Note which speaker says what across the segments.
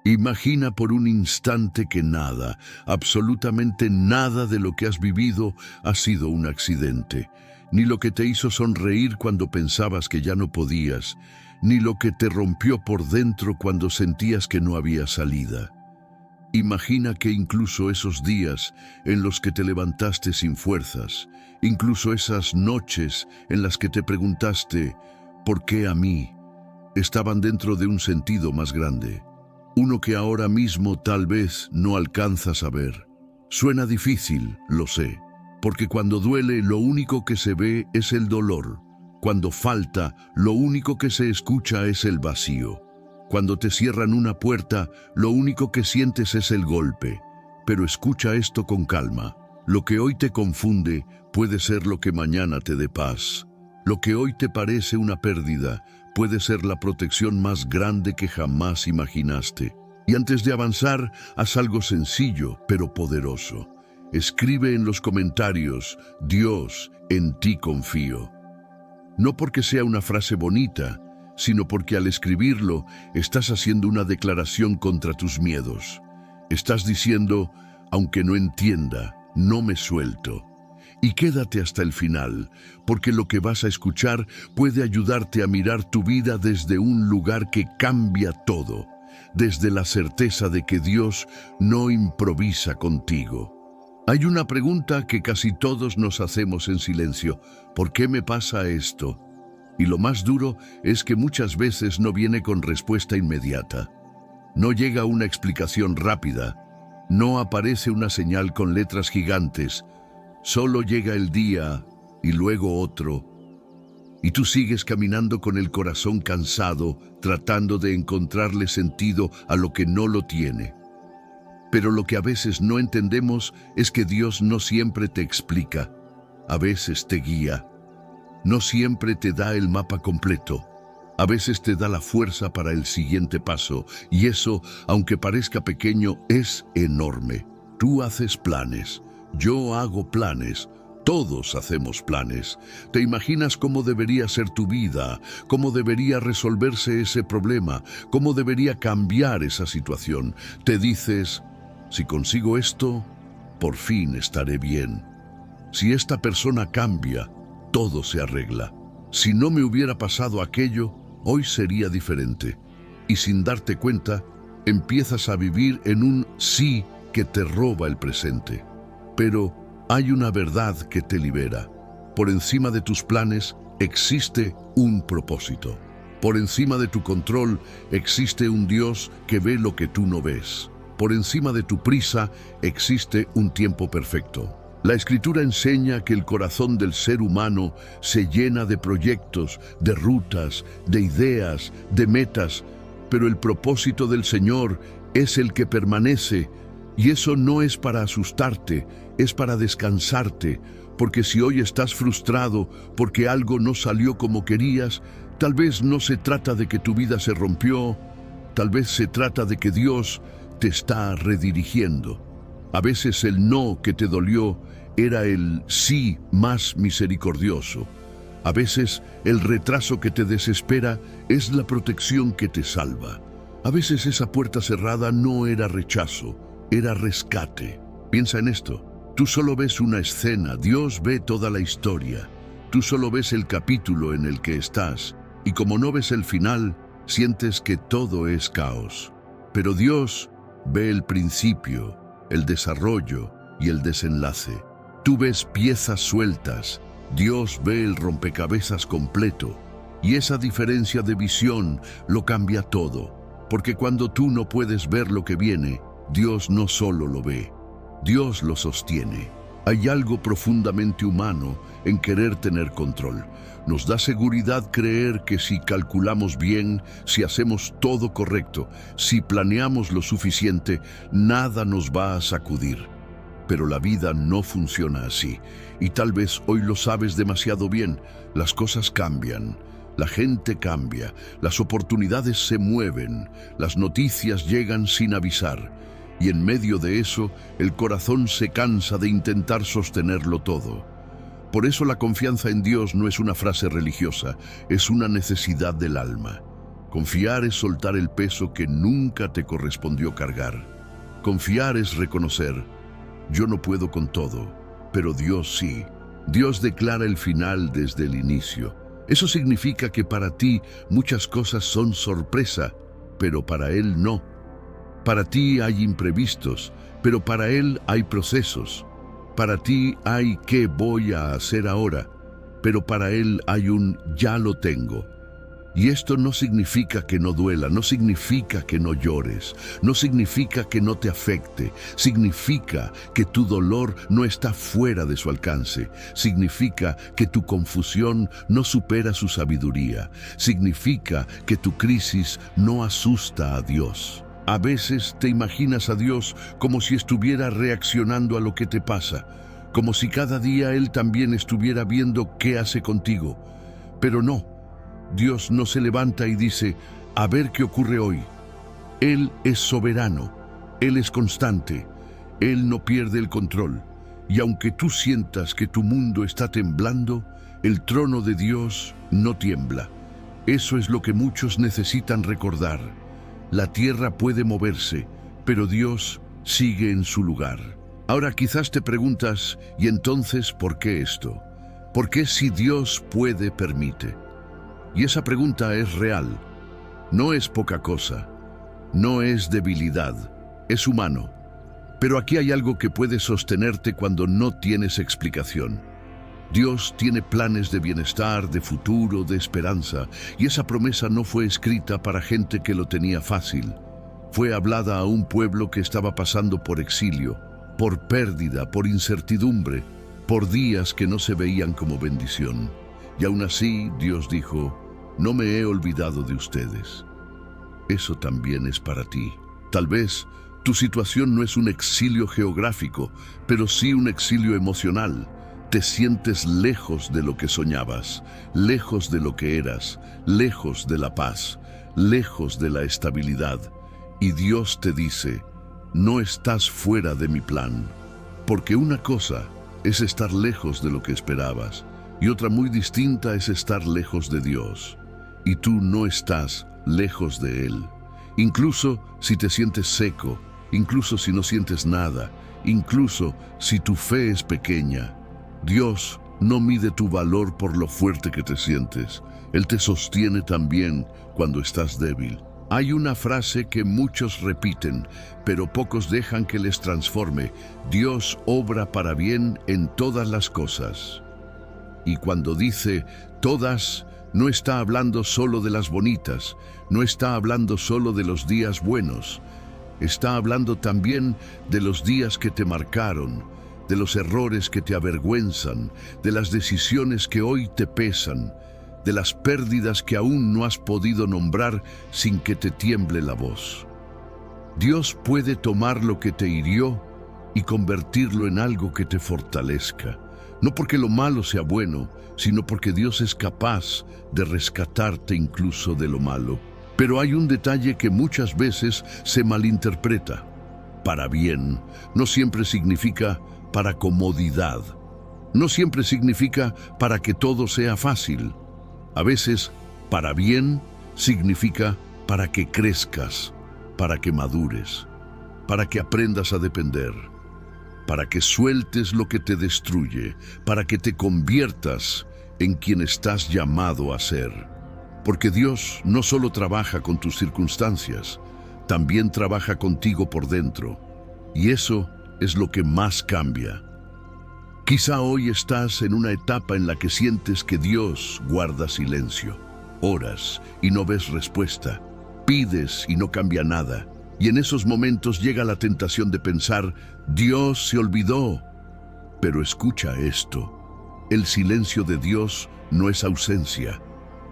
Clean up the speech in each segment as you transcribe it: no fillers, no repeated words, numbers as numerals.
Speaker 1: Imagina por un instante que nada, absolutamente nada de lo que has vivido ha sido un accidente, ni lo que te hizo sonreír cuando pensabas que ya no podías, ni lo que te rompió por dentro cuando sentías que no había salida. Imagina que incluso esos días en los que te levantaste sin fuerzas, incluso esas noches en las que te preguntaste ¿por qué a mí?, estaban dentro de un sentido más grande. Uno que ahora mismo tal vez no alcanzas a ver. Suena difícil, lo sé, porque cuando duele lo único que se ve es el dolor. Cuando falta, lo único que se escucha es el vacío. Cuando te cierran una puerta, lo único que sientes es el golpe. Pero escucha esto con calma. Lo que hoy te confunde puede ser lo que mañana te dé paz. Lo que hoy te parece una pérdida puede ser la protección más grande que jamás imaginaste. Y antes de avanzar, haz algo sencillo, pero poderoso. Escribe en los comentarios, Dios, en ti confío. No porque sea una frase bonita, sino porque al escribirlo, estás haciendo una declaración contra tus miedos. Estás diciendo, aunque no entienda, no me suelto. Y quédate hasta el final, porque lo que vas a escuchar puede ayudarte a mirar tu vida desde un lugar que cambia todo, desde la certeza de que Dios no improvisa contigo. Hay una pregunta que casi todos nos hacemos en silencio: ¿por qué me pasa esto? Y lo más duro es que muchas veces no viene con respuesta inmediata. No llega una explicación rápida, no aparece una señal con letras gigantes. Solo llega el día y luego otro, y tú sigues caminando con el corazón cansado, tratando de encontrarle sentido a lo que no lo tiene. Pero lo que a veces no entendemos es que Dios no siempre te explica, a veces te guía. No siempre te da el mapa completo, a veces te da la fuerza para el siguiente paso, y eso, aunque parezca pequeño, es enorme. Tú haces planes. Yo hago planes, todos hacemos planes. Te imaginas cómo debería ser tu vida, cómo debería resolverse ese problema, cómo debería cambiar esa situación. Te dices, si consigo esto, por fin estaré bien. Si esta persona cambia, todo se arregla. Si no me hubiera pasado aquello, hoy sería diferente. Y sin darte cuenta, empiezas a vivir en un sí que te roba el presente. Pero hay una verdad que te libera. Por encima de tus planes existe un propósito. Por encima de tu control existe un Dios que ve lo que tú no ves. Por encima de tu prisa existe un tiempo perfecto. La Escritura enseña que el corazón del ser humano se llena de proyectos, de rutas, de ideas, de metas, pero el propósito del Señor es el que permanece. Y eso no es para asustarte, es para descansarte, porque si hoy estás frustrado porque algo no salió como querías, tal vez no se trata de que tu vida se rompió, tal vez se trata de que Dios te está redirigiendo. A veces el no que te dolió era el sí más misericordioso. A veces el retraso que te desespera es la protección que te salva. A veces esa puerta cerrada no era rechazo, era rescate. Piensa en esto. Tú solo ves una escena, Dios ve toda la historia. Tú solo ves el capítulo en el que estás, y como no ves el final, sientes que todo es caos. Pero Dios ve el principio, el desarrollo y el desenlace. Tú ves piezas sueltas, Dios ve el rompecabezas completo. Y esa diferencia de visión lo cambia todo, porque cuando tú no puedes ver lo que viene, Dios no solo lo ve, Dios lo sostiene. Hay algo profundamente humano en querer tener control. Nos da seguridad creer que si calculamos bien, si hacemos todo correcto, si planeamos lo suficiente, nada nos va a sacudir. Pero la vida no funciona así, y tal vez hoy lo sabes demasiado bien. Las cosas cambian, la gente cambia, las oportunidades se mueven, las noticias llegan sin avisar. Y en medio de eso, el corazón se cansa de intentar sostenerlo todo. Por eso la confianza en Dios no es una frase religiosa, es una necesidad del alma. Confiar es soltar el peso que nunca te correspondió cargar. Confiar es reconocer, yo no puedo con todo, pero Dios sí. Dios declara el final desde el inicio. Eso significa que para ti muchas cosas son sorpresa, pero para Él no. Para ti hay imprevistos, pero para Él hay procesos. Para ti hay ¿qué voy a hacer ahora? Pero para Él hay un ya lo tengo. Y esto no significa que no duela, no significa que no llores, no significa que no te afecte, significa que tu dolor no está fuera de su alcance, significa que tu confusión no supera su sabiduría, significa que tu crisis no asusta a Dios. A veces te imaginas a Dios como si estuviera reaccionando a lo que te pasa, como si cada día Él también estuviera viendo qué hace contigo, pero no. Dios no se levanta y dice, a ver qué ocurre hoy. Él es soberano, Él es constante, Él no pierde el control. Y aunque tú sientas que tu mundo está temblando, el trono de Dios no tiembla. Eso es lo que muchos necesitan recordar. La tierra puede moverse, pero Dios sigue en su lugar. Ahora quizás te preguntas, ¿y entonces por qué esto? ¿Por qué si Dios puede, permite? Y esa pregunta es real. No es poca cosa, no es debilidad, es humano. Pero aquí hay algo que puede sostenerte cuando no tienes explicación. Dios tiene planes de bienestar, de futuro, de esperanza, y esa promesa no fue escrita para gente que lo tenía fácil. Fue hablada a un pueblo que estaba pasando por exilio, por pérdida, por incertidumbre, por días que no se veían como bendición. Y aún así, Dios dijo, no me he olvidado de ustedes. Eso también es para ti. Tal vez tu situación no es un exilio geográfico, pero sí un exilio emocional. Te sientes lejos de lo que soñabas, lejos de lo que eras, lejos de la paz, lejos de la estabilidad. Y Dios te dice, no estás fuera de mi plan. Porque una cosa es estar lejos de lo que esperabas, y otra muy distinta es estar lejos de Dios. Y tú no estás lejos de Él. Incluso si te sientes seco, incluso si no sientes nada, incluso si tu fe es pequeña, Dios no mide tu valor por lo fuerte que te sientes. Él te sostiene también cuando estás débil. Hay una frase que muchos repiten, pero pocos dejan que les transforme. Dios obra para bien en todas las cosas. Y cuando dice todas, no está hablando solo de las bonitas, no está hablando solo de los días buenos. Está hablando también de los días que te marcaron, de los errores que te avergüenzan, de las decisiones que hoy te pesan, de las pérdidas que aún no has podido nombrar sin que te tiemble la voz. Dios puede tomar lo que te hirió y convertirlo en algo que te fortalezca. No porque lo malo sea bueno, sino porque Dios es capaz de rescatarte incluso de lo malo. Pero hay un detalle que muchas veces se malinterpreta. Para bien no siempre significa para comodidad. No siempre significa para que todo sea fácil. A veces, para bien significa para que crezcas, para que madures, para que aprendas a depender, para que sueltes lo que te destruye, para que te conviertas en quien estás llamado a ser. Porque Dios no solo trabaja con tus circunstancias, también trabaja contigo por dentro. Y eso es lo que más cambia. Quizá hoy estás en una etapa en la que sientes que Dios guarda silencio. Oras y no ves respuesta. Pides y no cambia nada. Y en esos momentos llega la tentación de pensar, Dios se olvidó. Pero escucha esto. El silencio de Dios no es ausencia.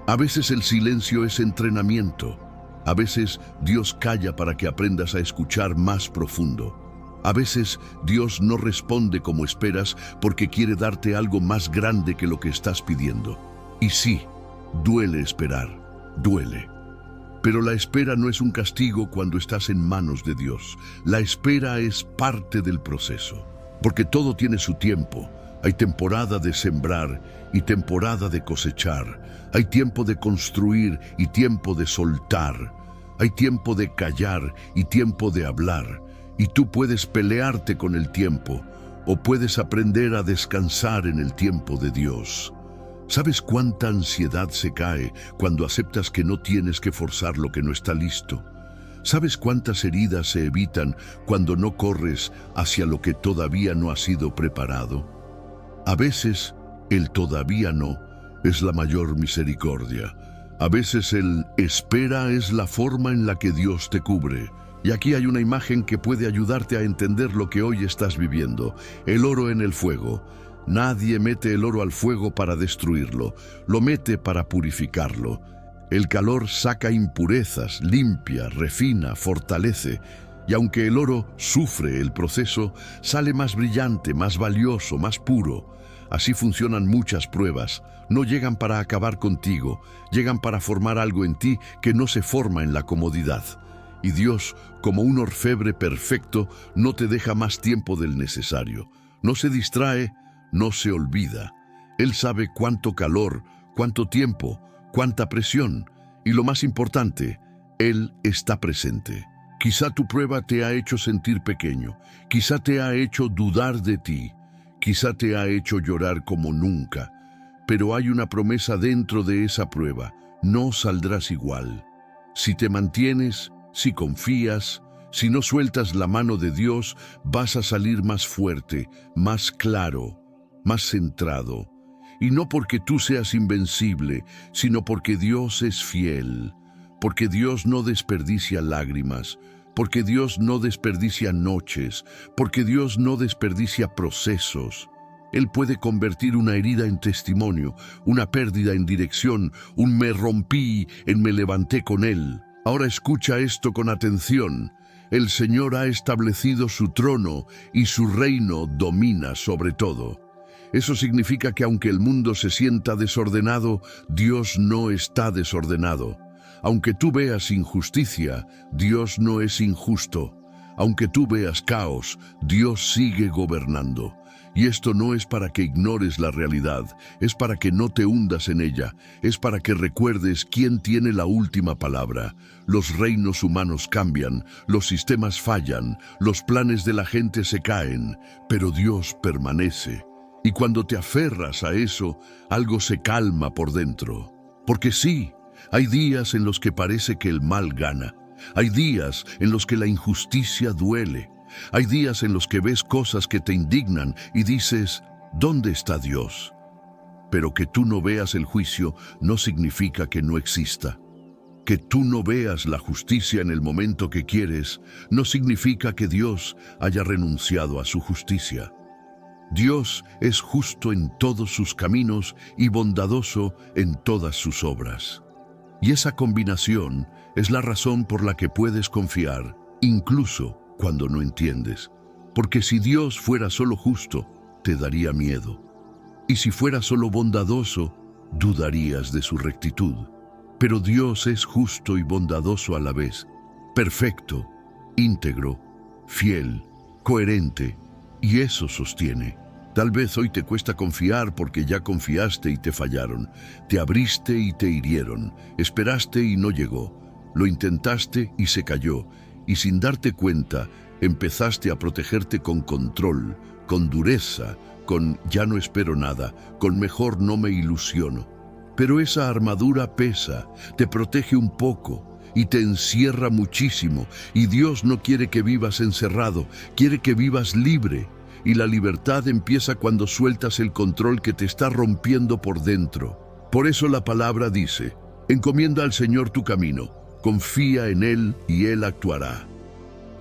Speaker 1: A veces el silencio es entrenamiento. A veces Dios calla para que aprendas a escuchar más profundo. A veces Dios no responde como esperas porque quiere darte algo más grande que lo que estás pidiendo. Y sí, duele esperar, duele. Pero la espera no es un castigo cuando estás en manos de Dios. La espera es parte del proceso, porque todo tiene su tiempo, Hay temporada de sembrar y temporada de cosechar. Hay tiempo de construir y tiempo de soltar. Hay tiempo de callar y tiempo de hablar. Y tú puedes pelearte con el tiempo o puedes aprender a descansar en el tiempo de Dios. ¿Sabes cuánta ansiedad se cae cuando aceptas que no tienes que forzar lo que no está listo? ¿Sabes cuántas heridas se evitan cuando no corres hacia lo que todavía no ha sido preparado? A veces, el todavía no es la mayor misericordia. A veces el espera es la forma en la que Dios te cubre. Y aquí hay una imagen que puede ayudarte a entender lo que hoy estás viviendo. El oro en el fuego. Nadie mete el oro al fuego para destruirlo, lo mete para purificarlo. El calor saca impurezas, limpia, refina, fortalece. Y aunque el oro sufre el proceso, sale más brillante, más valioso, más puro. Así funcionan muchas pruebas. No llegan para acabar contigo, llegan para formar algo en ti que no se forma en la comodidad. Y Dios, como un orfebre perfecto, no te deja más tiempo del necesario. No se distrae, no se olvida. Él sabe cuánto calor, cuánto tiempo, cuánta presión. Y lo más importante, Él está presente. Quizá tu prueba te ha hecho sentir pequeño, quizá te ha hecho dudar de ti, quizá te ha hecho llorar como nunca. Pero hay una promesa dentro de esa prueba: no saldrás igual. Si te mantienes, si confías, si no sueltas la mano de Dios, vas a salir más fuerte, más claro, más centrado. Y no porque tú seas invencible, sino porque Dios es fiel, porque Dios no desperdicia lágrimas, porque Dios no desperdicia noches, porque Dios no desperdicia procesos. Él puede convertir una herida en testimonio, una pérdida en dirección, un me rompí en me levanté con Él. Ahora escucha esto con atención. El Señor ha establecido su trono y su reino domina sobre todo. Eso significa que aunque el mundo se sienta desordenado, Dios no está desordenado. Aunque tú veas injusticia, Dios no es injusto. Aunque tú veas caos, Dios sigue gobernando. Y esto no es para que ignores la realidad, es para que no te hundas en ella, es para que recuerdes quién tiene la última palabra. Los reinos humanos cambian, los sistemas fallan, los planes de la gente se caen, pero Dios permanece. Y cuando te aferras a eso, algo se calma por dentro. Porque sí, hay días en los que parece que el mal gana. Hay días en los que la injusticia duele. Hay días en los que ves cosas que te indignan y dices, ¿dónde está Dios? Pero que tú no veas el juicio no significa que no exista. Que tú no veas la justicia en el momento que quieres no significa que Dios haya renunciado a su justicia. Dios es justo en todos sus caminos y bondadoso en todas sus obras. Y esa combinación es la razón por la que puedes confiar, incluso cuando no entiendes. Porque si Dios fuera solo justo, te daría miedo. Y si fuera solo bondadoso, dudarías de su rectitud. Pero Dios es justo y bondadoso a la vez, perfecto, íntegro, fiel, coherente, y eso sostiene. Tal vez hoy te cuesta confiar porque ya confiaste y te fallaron. Te abriste y te hirieron. Esperaste y no llegó. Lo intentaste y se cayó. Y sin darte cuenta, empezaste a protegerte con control, con dureza, con ya no espero nada, con mejor no me ilusiono. Pero esa armadura pesa, te protege un poco y te encierra muchísimo. Y Dios no quiere que vivas encerrado, quiere que vivas libre. Y la libertad empieza cuando sueltas el control que te está rompiendo por dentro. Por eso la palabra dice, encomienda al Señor tu camino, confía en Él y Él actuará.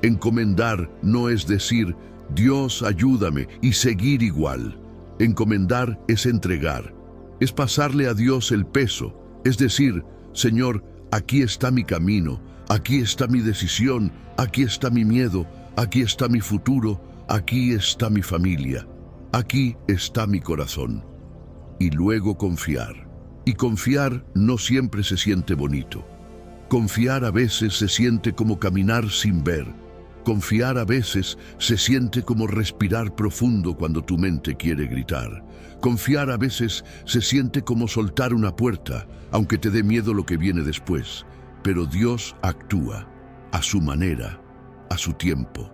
Speaker 1: Encomendar no es decir, Dios ayúdame y seguir igual. Encomendar es entregar, es pasarle a Dios el peso, es decir, Señor, aquí está mi camino, aquí está mi decisión, aquí está mi miedo, aquí está mi futuro, aquí está mi familia, aquí está mi corazón. Y luego confiar. Y confiar no siempre se siente bonito. Confiar a veces se siente como caminar sin ver, Confiar a veces se siente como respirar profundo cuando tu mente quiere gritar. Confiar a veces se siente como soltar una puerta, aunque te dé miedo lo que viene después. Pero Dios actúa a su manera, a su tiempo,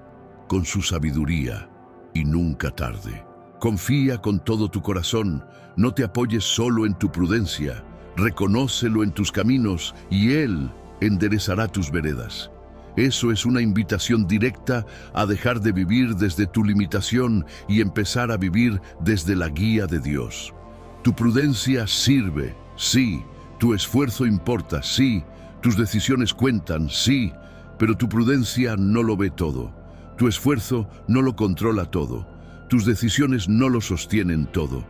Speaker 1: con su sabiduría y nunca tarde. Confía con todo tu corazón, no te apoyes solo en tu prudencia, reconócelo en tus caminos y Él enderezará tus veredas. Eso es una invitación directa a dejar de vivir desde tu limitación y empezar a vivir desde la guía de Dios. Tu prudencia sirve, sí. Tu esfuerzo importa, sí. Tus decisiones cuentan, sí. Pero tu prudencia no lo ve todo. Tu esfuerzo no lo controla todo. Tus decisiones no lo sostienen todo.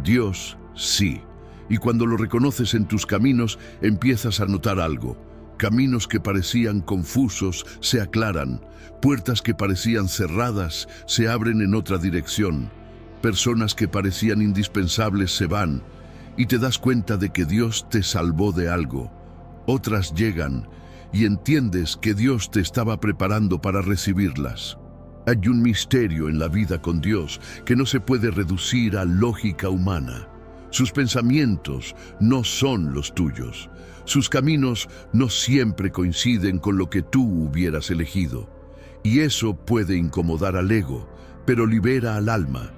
Speaker 1: Dios sí. Y cuando lo reconoces en tus caminos, empiezas a notar algo. Caminos que parecían confusos se aclaran, puertas que parecían cerradas se abren en otra dirección, personas que parecían indispensables se van, y te das cuenta de que Dios te salvó de algo. Otras llegan, y entiendes que Dios te estaba preparando para recibirlas. Hay un misterio en la vida con Dios que no se puede reducir a lógica humana. Sus pensamientos no son los tuyos. Sus caminos no siempre coinciden con lo que tú hubieras elegido. Y eso puede incomodar al ego, pero libera al alma.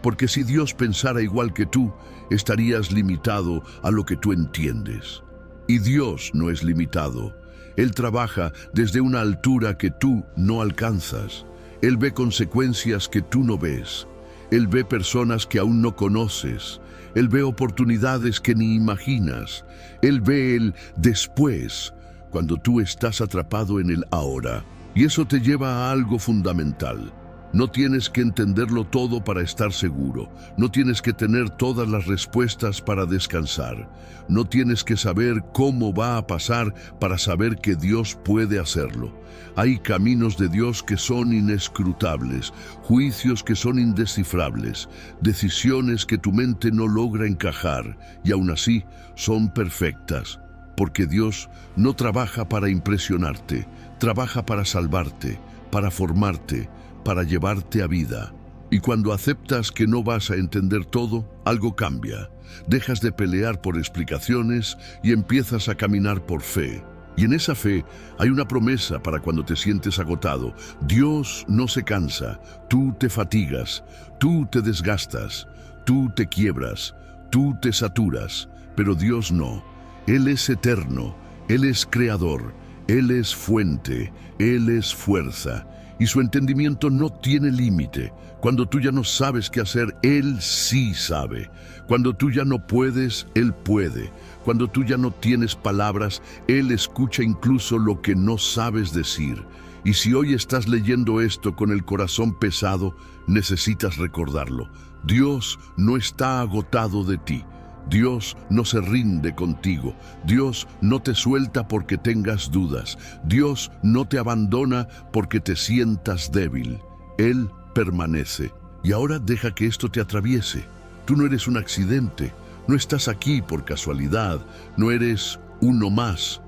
Speaker 1: Porque si Dios pensara igual que tú, estarías limitado a lo que tú entiendes. Y Dios no es limitado. Él trabaja desde una altura que tú no alcanzas. Él ve consecuencias que tú no ves. Él ve personas que aún no conoces. Él ve oportunidades que ni imaginas. Él ve el después, cuando tú estás atrapado en el ahora. Y eso te lleva a algo fundamental. No tienes que entenderlo todo para estar seguro. No tienes que tener todas las respuestas para descansar. No tienes que saber cómo va a pasar para saber que Dios puede hacerlo. Hay caminos de Dios que son inescrutables, juicios que son indescifrables, decisiones que tu mente no logra encajar y aún así son perfectas. Porque Dios no trabaja para impresionarte, trabaja para salvarte, para formarte, para llevarte a vida. Y cuando aceptas que no vas a entender todo, algo cambia. Dejas de pelear por explicaciones y empiezas a caminar por fe. Y en esa fe hay una promesa para cuando te sientes agotado. Dios no se cansa, tú te fatigas, tú te desgastas, tú te quiebras, tú te saturas, pero Dios no. Él es eterno, Él es creador, Él es fuente, Él es fuerza. Y su entendimiento no tiene límite. Cuando tú ya no sabes qué hacer, Él sí sabe. Cuando tú ya no puedes, Él puede. Cuando tú ya no tienes palabras, Él escucha incluso lo que no sabes decir. Y si hoy estás leyendo esto con el corazón pesado, necesitas recordarlo. Dios no está agotado de ti. Dios no se rinde contigo. Dios no te suelta porque tengas dudas. Dios no te abandona porque te sientas débil. Él permanece. Y ahora deja que esto te atraviese. Tú no eres un accidente. No estás aquí por casualidad. No eres uno más.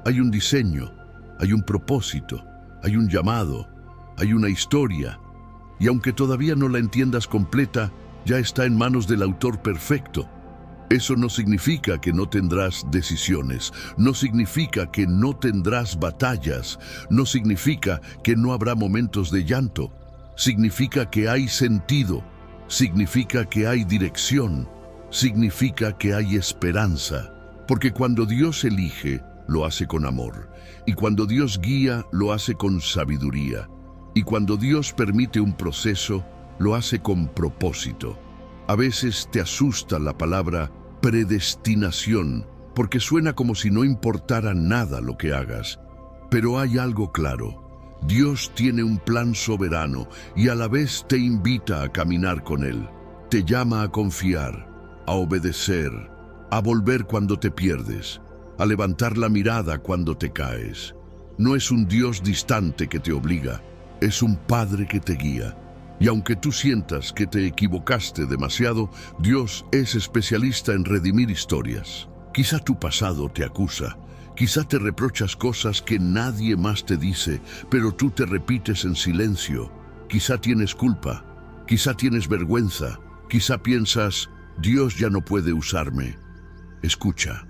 Speaker 1: Hay un diseño. Hay un propósito. Hay un llamado. Hay una historia. Y aunque todavía no la entiendas completa, ya está en manos del autor perfecto. Eso no significa que no tendrás decisiones, no significa que no tendrás batallas, no significa que no habrá momentos de llanto, significa que hay sentido, significa que hay dirección, significa que hay esperanza. Porque cuando Dios elige, lo hace con amor, y cuando Dios guía, lo hace con sabiduría, y cuando Dios permite un proceso, lo hace con propósito. A veces te asusta la palabra predestinación, porque suena como si no importara nada lo que hagas. Pero hay algo claro. Dios tiene un plan soberano y a la vez te invita a caminar con Él. Te llama a confiar, a obedecer, a volver cuando te pierdes, a levantar la mirada cuando te caes. No es un Dios distante que te obliga, es un Padre que te guía. Y aunque tú sientas que te equivocaste demasiado, Dios es especialista en redimir historias. Quizá tu pasado te acusa, Quizá te reprochas cosas que nadie más te dice, pero tú te repites en silencio. Quizá tienes culpa, quizá tienes vergüenza, quizá piensas, Dios ya no puede usarme. Escucha,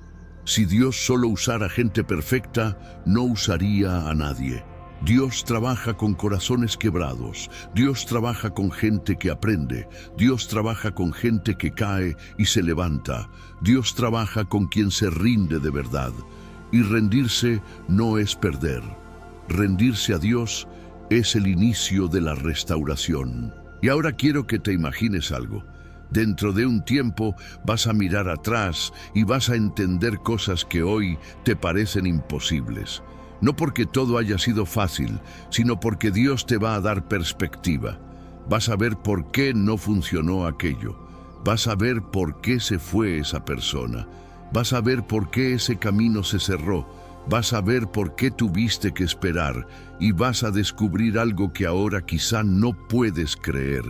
Speaker 1: si Dios solo usara gente perfecta, no usaría a nadie. Dios trabaja con corazones quebrados, Dios trabaja con gente que aprende, Dios trabaja con gente que cae y se levanta, Dios trabaja con quien se rinde de verdad. Y rendirse no es perder. Rendirse a Dios es el inicio de la restauración. Y ahora quiero que te imagines algo. Dentro de un tiempo vas a mirar atrás y vas a entender cosas que hoy te parecen imposibles. No porque todo haya sido fácil, sino porque Dios te va a dar perspectiva. Vas a ver por qué no funcionó aquello. Vas a ver por qué se fue esa persona. Vas a ver por qué ese camino se cerró. Vas a ver por qué tuviste que esperar. Y vas a descubrir algo que ahora quizá no puedes creer.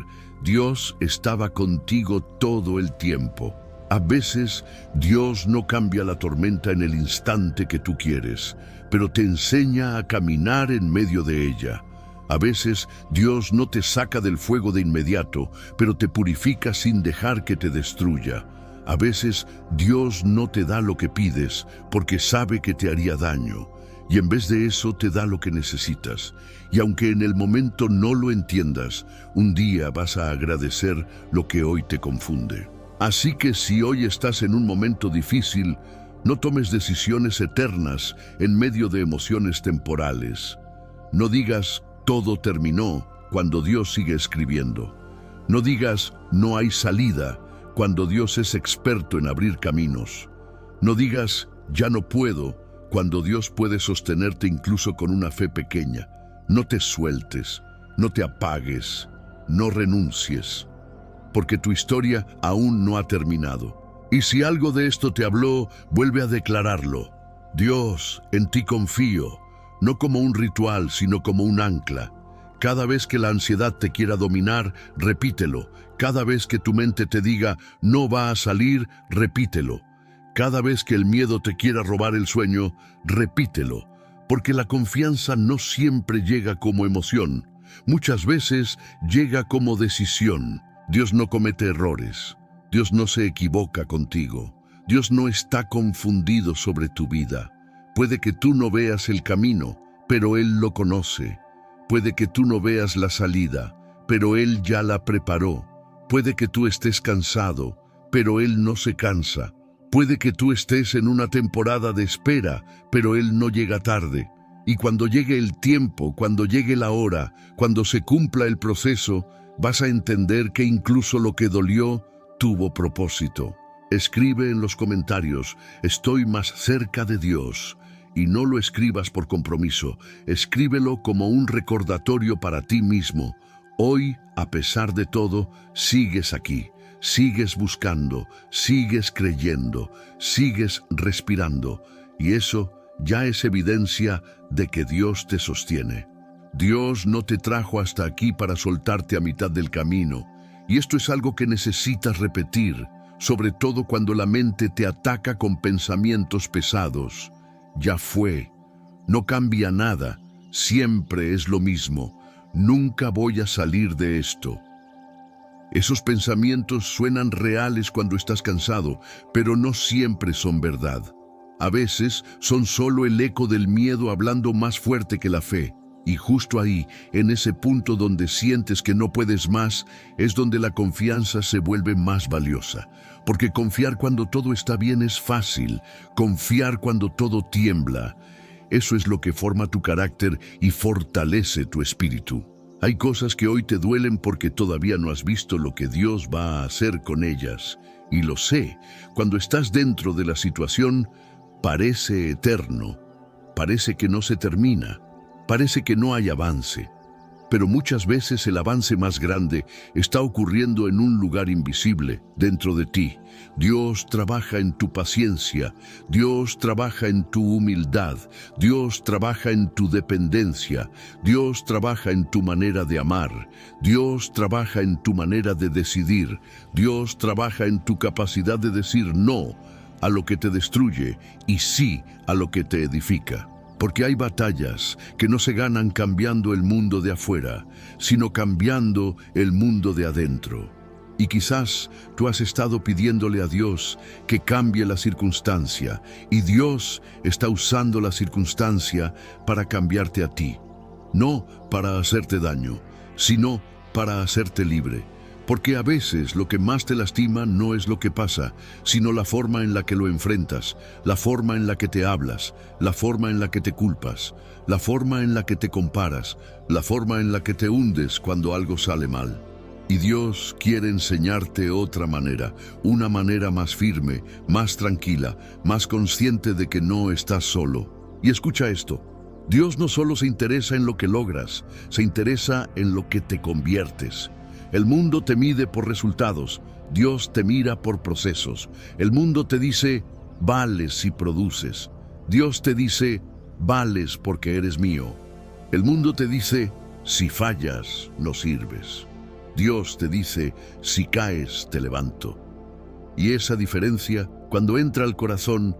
Speaker 1: Dios estaba contigo todo el tiempo. A veces, Dios no cambia la tormenta en el instante que tú quieres, pero te enseña a caminar en medio de ella. A veces, Dios no te saca del fuego de inmediato, pero te purifica sin dejar que te destruya. A veces, Dios no te da lo que pides, porque sabe que te haría daño, y en vez de eso te da lo que necesitas. Y aunque en el momento no lo entiendas, un día vas a agradecer lo que hoy te confunde. Así que si hoy estás en un momento difícil, no tomes decisiones eternas en medio de emociones temporales. No digas, todo terminó, cuando Dios sigue escribiendo. No digas, no hay salida, cuando Dios es experto en abrir caminos. No digas, ya no puedo, cuando Dios puede sostenerte incluso con una fe pequeña. No te sueltes, no te apagues, no renuncies, porque tu historia aún no ha terminado. Y si algo de esto te habló, vuelve a declararlo. Dios, en ti confío, no como un ritual, sino como un ancla. Cada vez que la ansiedad te quiera dominar, repítelo. Cada vez que tu mente te diga, no va a salir, repítelo. Cada vez que el miedo te quiera robar el sueño, repítelo. Porque la confianza no siempre llega como emoción. Muchas veces llega como decisión. Dios no comete errores. Dios no se equivoca contigo. Dios no está confundido sobre tu vida. Puede que tú no veas el camino, pero Él lo conoce. Puede que tú no veas la salida, pero Él ya la preparó. Puede que tú estés cansado, pero Él no se cansa. Puede que tú estés en una temporada de espera, pero Él no llega tarde. Y cuando llegue el tiempo, cuando llegue la hora, cuando se cumpla el proceso, vas a entender que incluso lo que dolió tuvo propósito. Escribe en los comentarios, estoy más cerca de Dios. Y no lo escribas por compromiso, escríbelo como un recordatorio para ti mismo. Hoy, a pesar de todo, sigues aquí, sigues buscando, sigues creyendo, sigues respirando. Y eso ya es evidencia de que Dios te sostiene. Dios no te trajo hasta aquí para soltarte a mitad del camino. Y esto es algo que necesitas repetir, sobre todo cuando la mente te ataca con pensamientos pesados. Ya fue, no cambia nada, siempre es lo mismo, nunca voy a salir de esto. Esos pensamientos suenan reales cuando estás cansado, pero no siempre son verdad. A veces son solo el eco del miedo hablando más fuerte que la fe. Y justo ahí, en ese punto donde sientes que no puedes más, es donde la confianza se vuelve más valiosa. Porque confiar cuando todo está bien es fácil, confiar cuando todo tiembla. Eso es lo que forma tu carácter y fortalece tu espíritu. Hay cosas que hoy te duelen porque todavía no has visto lo que Dios va a hacer con ellas. Y lo sé, cuando estás dentro de la situación, parece eterno, parece que no se termina. Parece que no hay avance, pero muchas veces el avance más grande está ocurriendo en un lugar invisible, dentro de ti. Dios trabaja en tu paciencia, Dios trabaja en tu humildad, Dios trabaja en tu dependencia, Dios trabaja en tu manera de amar, Dios trabaja en tu manera de decidir, Dios trabaja en tu capacidad de decir no, a lo que te destruye y sí a lo que te edifica. Porque hay batallas que no se ganan cambiando el mundo de afuera, sino cambiando el mundo de adentro. Y quizás tú has estado pidiéndole a Dios que cambie la circunstancia, y Dios está usando la circunstancia para cambiarte a ti. No para hacerte daño, sino para hacerte libre. Porque a veces lo que más te lastima no es lo que pasa, sino la forma en la que lo enfrentas, la forma en la que te hablas, la forma en la que te culpas, la forma en la que te comparas, la forma en la que te hundes cuando algo sale mal. Y Dios quiere enseñarte otra manera, una manera más firme, más tranquila, más consciente de que no estás solo. Y escucha esto. Dios no solo se interesa en lo que logras, se interesa en lo que te conviertes. El mundo te mide por resultados, Dios te mira por procesos. El mundo te dice, vales si produces. Dios te dice, vales porque eres mío. El mundo te dice, si fallas, no sirves. Dios te dice, si caes, te levanto. Y esa diferencia, cuando entra al corazón,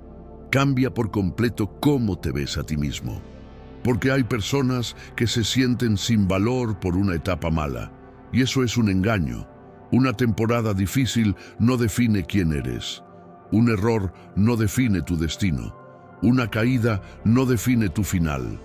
Speaker 1: cambia por completo cómo te ves a ti mismo. Porque hay personas que se sienten sin valor por una etapa mala. Y eso es un engaño. Una temporada difícil no define quién eres. Un error no define tu destino. Una caída no define tu final.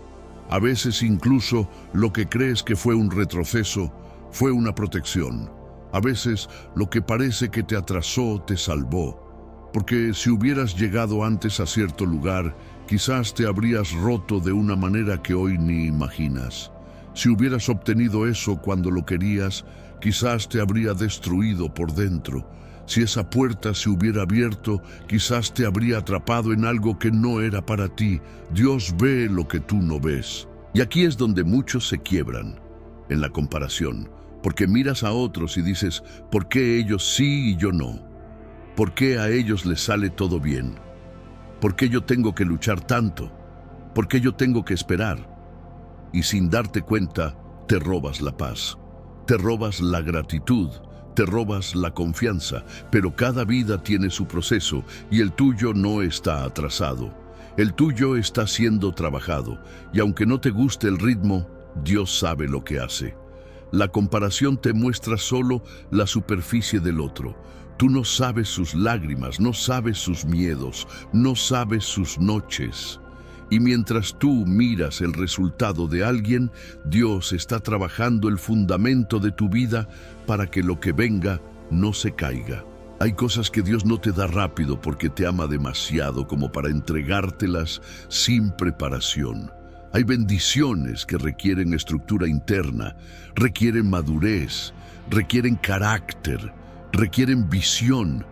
Speaker 1: A veces incluso lo que crees que fue un retroceso fue una protección. A veces lo que parece que te atrasó te salvó. Porque si hubieras llegado antes a cierto lugar, quizás te habrías roto de una manera que hoy ni imaginas. Si hubieras obtenido eso cuando lo querías, quizás te habría destruido por dentro. Si esa puerta se hubiera abierto, quizás te habría atrapado en algo que no era para ti. Dios ve lo que tú no ves. Y aquí es donde muchos se quiebran, en la comparación. Porque miras a otros y dices, ¿por qué ellos sí y yo no? ¿Por qué a ellos les sale todo bien? ¿Por qué yo tengo que luchar tanto? ¿Por qué yo tengo que esperar? Y sin darte cuenta, te robas la paz, te robas la gratitud, te robas la confianza, pero cada vida tiene su proceso y el tuyo no está atrasado. El tuyo está siendo trabajado y aunque no te guste el ritmo, Dios sabe lo que hace. La comparación te muestra solo la superficie del otro. Tú no sabes sus lágrimas, no sabes sus miedos, no sabes sus noches. Y mientras tú miras el resultado de alguien, Dios está trabajando el fundamento de tu vida para que lo que venga no se caiga. Hay cosas que Dios no te da rápido porque te ama demasiado como para entregártelas sin preparación. Hay bendiciones que requieren estructura interna, requieren madurez, requieren carácter, requieren visión,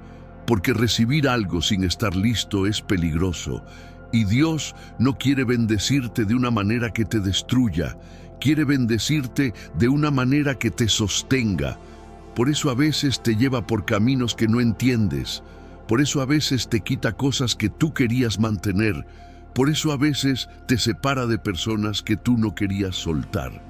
Speaker 1: porque recibir algo sin estar listo es peligroso. Y Dios no quiere bendecirte de una manera que te destruya, quiere bendecirte de una manera que te sostenga. Por eso a veces te lleva por caminos que no entiendes, por eso a veces te quita cosas que tú querías mantener, por eso a veces te separa de personas que tú no querías soltar,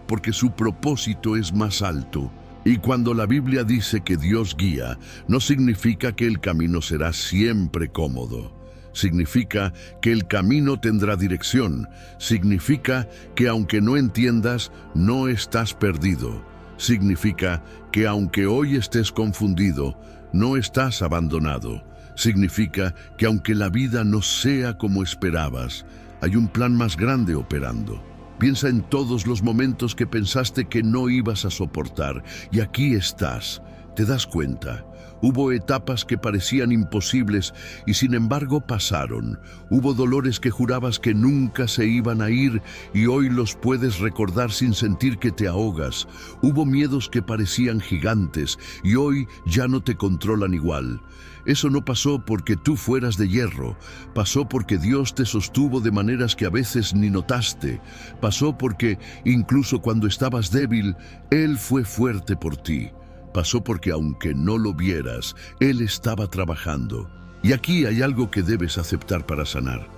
Speaker 1: porque su propósito es más alto. Y cuando la Biblia dice que Dios guía, no significa que el camino será siempre cómodo. Significa que el camino tendrá dirección. Significa que aunque no entiendas, no estás perdido. Significa que aunque hoy estés confundido, no estás abandonado. Significa que aunque la vida no sea como esperabas, hay un plan más grande operando. Piensa en todos los momentos que pensaste que no ibas a soportar, y aquí estás. ¿Te das cuenta? Hubo etapas que parecían imposibles y sin embargo pasaron. Hubo dolores que jurabas que nunca se iban a ir y hoy los puedes recordar sin sentir que te ahogas. Hubo miedos que parecían gigantes y hoy ya no te controlan igual. Eso no pasó porque tú fueras de hierro, pasó porque Dios te sostuvo de maneras que a veces ni notaste. Pasó porque, incluso cuando estabas débil, Él fue fuerte por ti. Pasó porque aunque no lo vieras, Él estaba trabajando. Y aquí hay algo que debes aceptar para sanar.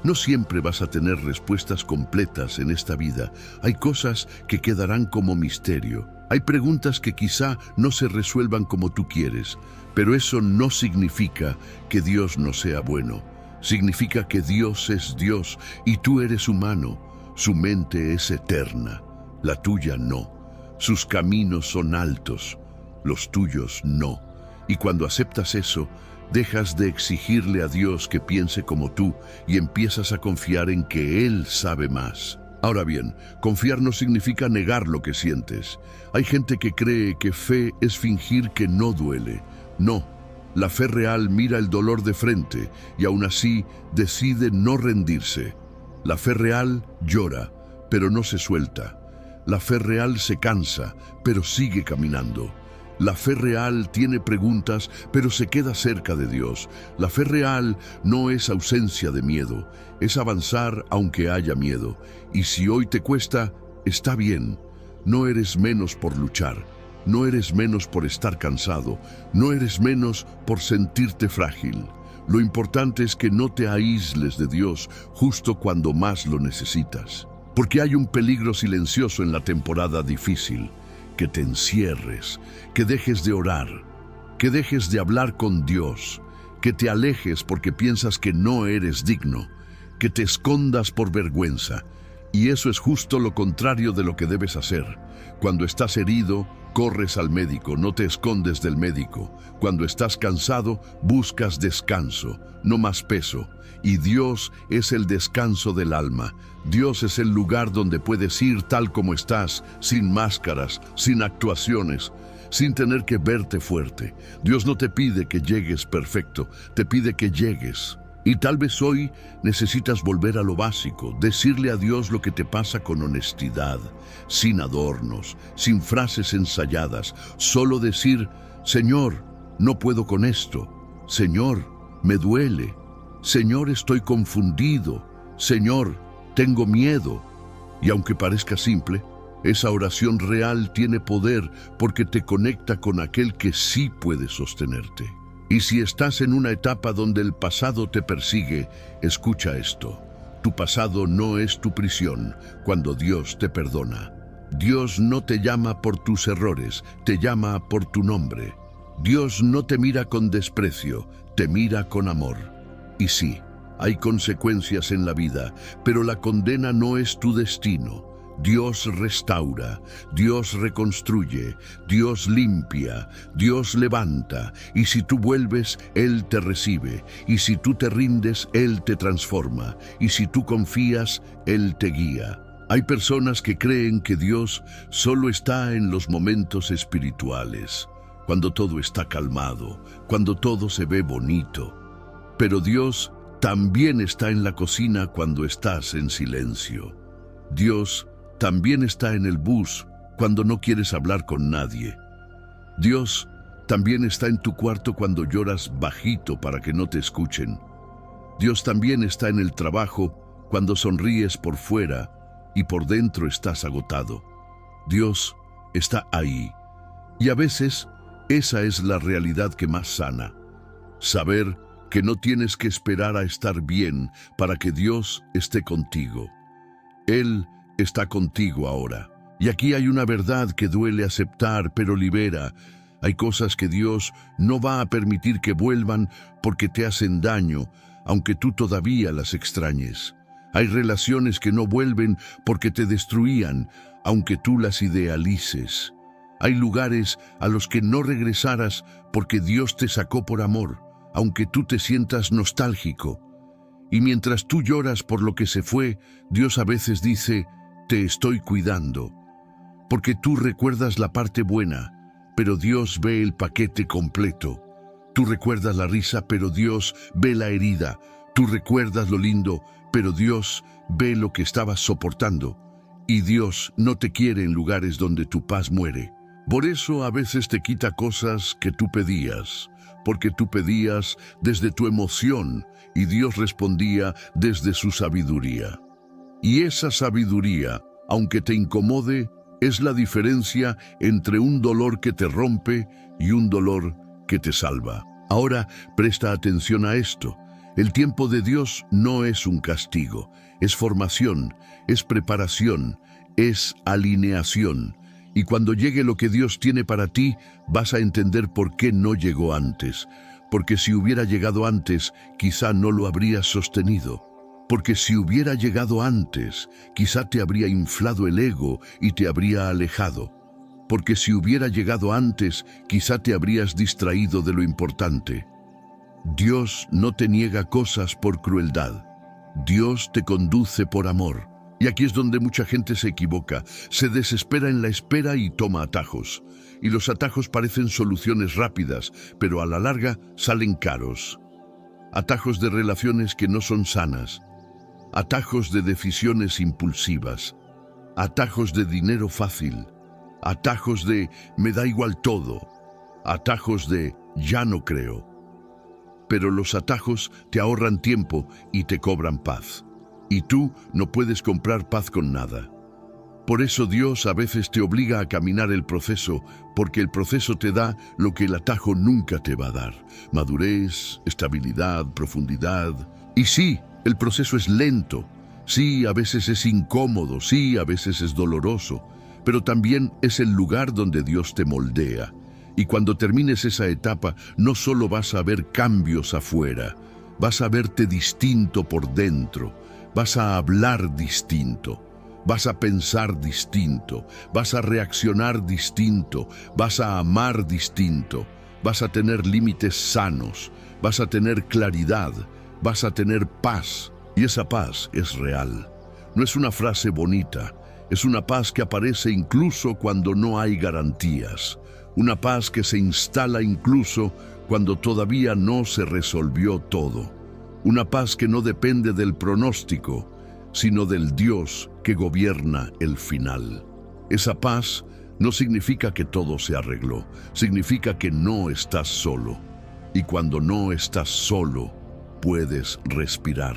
Speaker 1: No siempre vas a tener respuestas completas en esta vida. Hay cosas que quedarán como misterio. Hay preguntas que quizá no se resuelvan como tú quieres, pero eso no significa que Dios no sea bueno. Significa que Dios es Dios y tú eres humano. Su mente es eterna, la tuya no. Sus caminos son altos, los tuyos no. Y cuando aceptas eso, dejas de exigirle a Dios que piense como tú y empiezas a confiar en que Él sabe más. Ahora bien, confiar no significa negar lo que sientes. Hay gente que cree que fe es fingir que no duele. No, la fe real mira el dolor de frente y aún así decide no rendirse. La fe real llora, pero no se suelta. La fe real se cansa, pero sigue caminando. La fe real tiene preguntas, pero se queda cerca de Dios. La fe real no es ausencia de miedo, es avanzar aunque haya miedo. Y si hoy te cuesta, está bien. No eres menos por luchar, no eres menos por estar cansado, no eres menos por sentirte frágil. Lo importante es que no te aísles de Dios justo cuando más lo necesitas. Porque hay un peligro silencioso en la temporada difícil. Que te encierres, que dejes de orar, que dejes de hablar con Dios, que te alejes porque piensas que no eres digno, que te escondas por vergüenza. Y eso es justo lo contrario de lo que debes hacer. Cuando estás herido, corres al médico, no te escondes del médico. Cuando estás cansado, buscas descanso, no más peso. Y Dios es el descanso del alma. Dios es el lugar donde puedes ir tal como estás, sin máscaras, sin actuaciones, sin tener que verte fuerte. Dios no te pide que llegues perfecto, te pide que llegues. Y tal vez hoy necesitas volver a lo básico, decirle a Dios lo que te pasa con honestidad, sin adornos, sin frases ensayadas, solo decir, Señor, no puedo con esto, Señor, me duele, Señor, estoy confundido, Señor, tengo miedo. Y aunque parezca simple, esa oración real tiene poder porque te conecta con aquel que sí puede sostenerte. Y si estás en una etapa donde el pasado te persigue, escucha esto. Tu pasado no es tu prisión cuando Dios te perdona. Dios no te llama por tus errores, te llama por tu nombre. Dios no te mira con desprecio, te mira con amor. Y sí, hay consecuencias en la vida, pero la condena no es tu destino. Dios restaura, Dios reconstruye, Dios limpia, Dios levanta, y si tú vuelves, Él te recibe, y si tú te rindes, Él te transforma, y si tú confías, Él te guía. Hay personas que creen que Dios solo está en los momentos espirituales, cuando todo está calmado, cuando todo se ve bonito. Pero Dios también está en la cocina cuando estás en silencio. Dios también está en el bus cuando no quieres hablar con nadie. Dios también está en tu cuarto cuando lloras bajito para que no te escuchen. Dios también está en el trabajo cuando sonríes por fuera y por dentro estás agotado. Dios está ahí. Y a veces esa es la realidad que más sana. Saber que no tienes que esperar a estar bien para que Dios esté contigo. Él está contigo ahora. Y aquí hay una verdad que duele aceptar, pero libera. Hay cosas que Dios no va a permitir que vuelvan porque te hacen daño, aunque tú todavía las extrañes. Hay relaciones que no vuelven porque te destruían, aunque tú las idealices. Hay lugares a los que no regresarás porque Dios te sacó por amor, aunque tú te sientas nostálgico. Y mientras tú lloras por lo que se fue, Dios a veces dice, te estoy cuidando. Porque tú recuerdas la parte buena, pero Dios ve el paquete completo. Tú recuerdas la risa, pero Dios ve la herida. Tú recuerdas lo lindo, pero Dios ve lo que estabas soportando. Y Dios no te quiere en lugares donde tu paz muere. Por eso a veces te quita cosas que tú pedías, porque tú pedías desde tu emoción y Dios respondía desde su sabiduría. Y esa sabiduría, aunque te incomode, es la diferencia entre un dolor que te rompe y un dolor que te salva. Ahora presta atención a esto. El tiempo de Dios no es un castigo, es formación, es preparación, es alineación. Y cuando llegue lo que Dios tiene para ti, vas a entender por qué no llegó antes. Porque si hubiera llegado antes, quizá no lo habrías sostenido. Porque si hubiera llegado antes, quizá te habría inflado el ego y te habría alejado. Porque si hubiera llegado antes, quizá te habrías distraído de lo importante. Dios no te niega cosas por crueldad. Dios te conduce por amor. Y aquí es donde mucha gente se equivoca, se desespera en la espera y toma atajos. Y los atajos parecen soluciones rápidas, pero a la larga salen caros. Atajos de relaciones que no son sanas. Atajos de decisiones impulsivas. Atajos de dinero fácil. Atajos de me da igual todo. Atajos de ya no creo. Pero los atajos te ahorran tiempo y te cobran paz. Y tú no puedes comprar paz con nada. Por eso Dios a veces te obliga a caminar el proceso, porque el proceso te da lo que el atajo nunca te va a dar. Madurez, estabilidad, profundidad. Y sí, el proceso es lento. Sí, a veces es incómodo. Sí, a veces es doloroso. Pero también es el lugar donde Dios te moldea. Y cuando termines esa etapa, no solo vas a ver cambios afuera, vas a verte distinto por dentro. Vas a hablar distinto, vas a pensar distinto, vas a reaccionar distinto, vas a amar distinto, vas a tener límites sanos, vas a tener claridad, vas a tener paz, y esa paz es real. No es una frase bonita, es una paz que aparece incluso cuando no hay garantías, una paz que se instala incluso cuando todavía no se resolvió todo. Una paz que no depende del pronóstico, sino del Dios que gobierna el final. Esa paz no significa que todo se arregló, significa que no estás solo. Y cuando no estás solo, puedes respirar.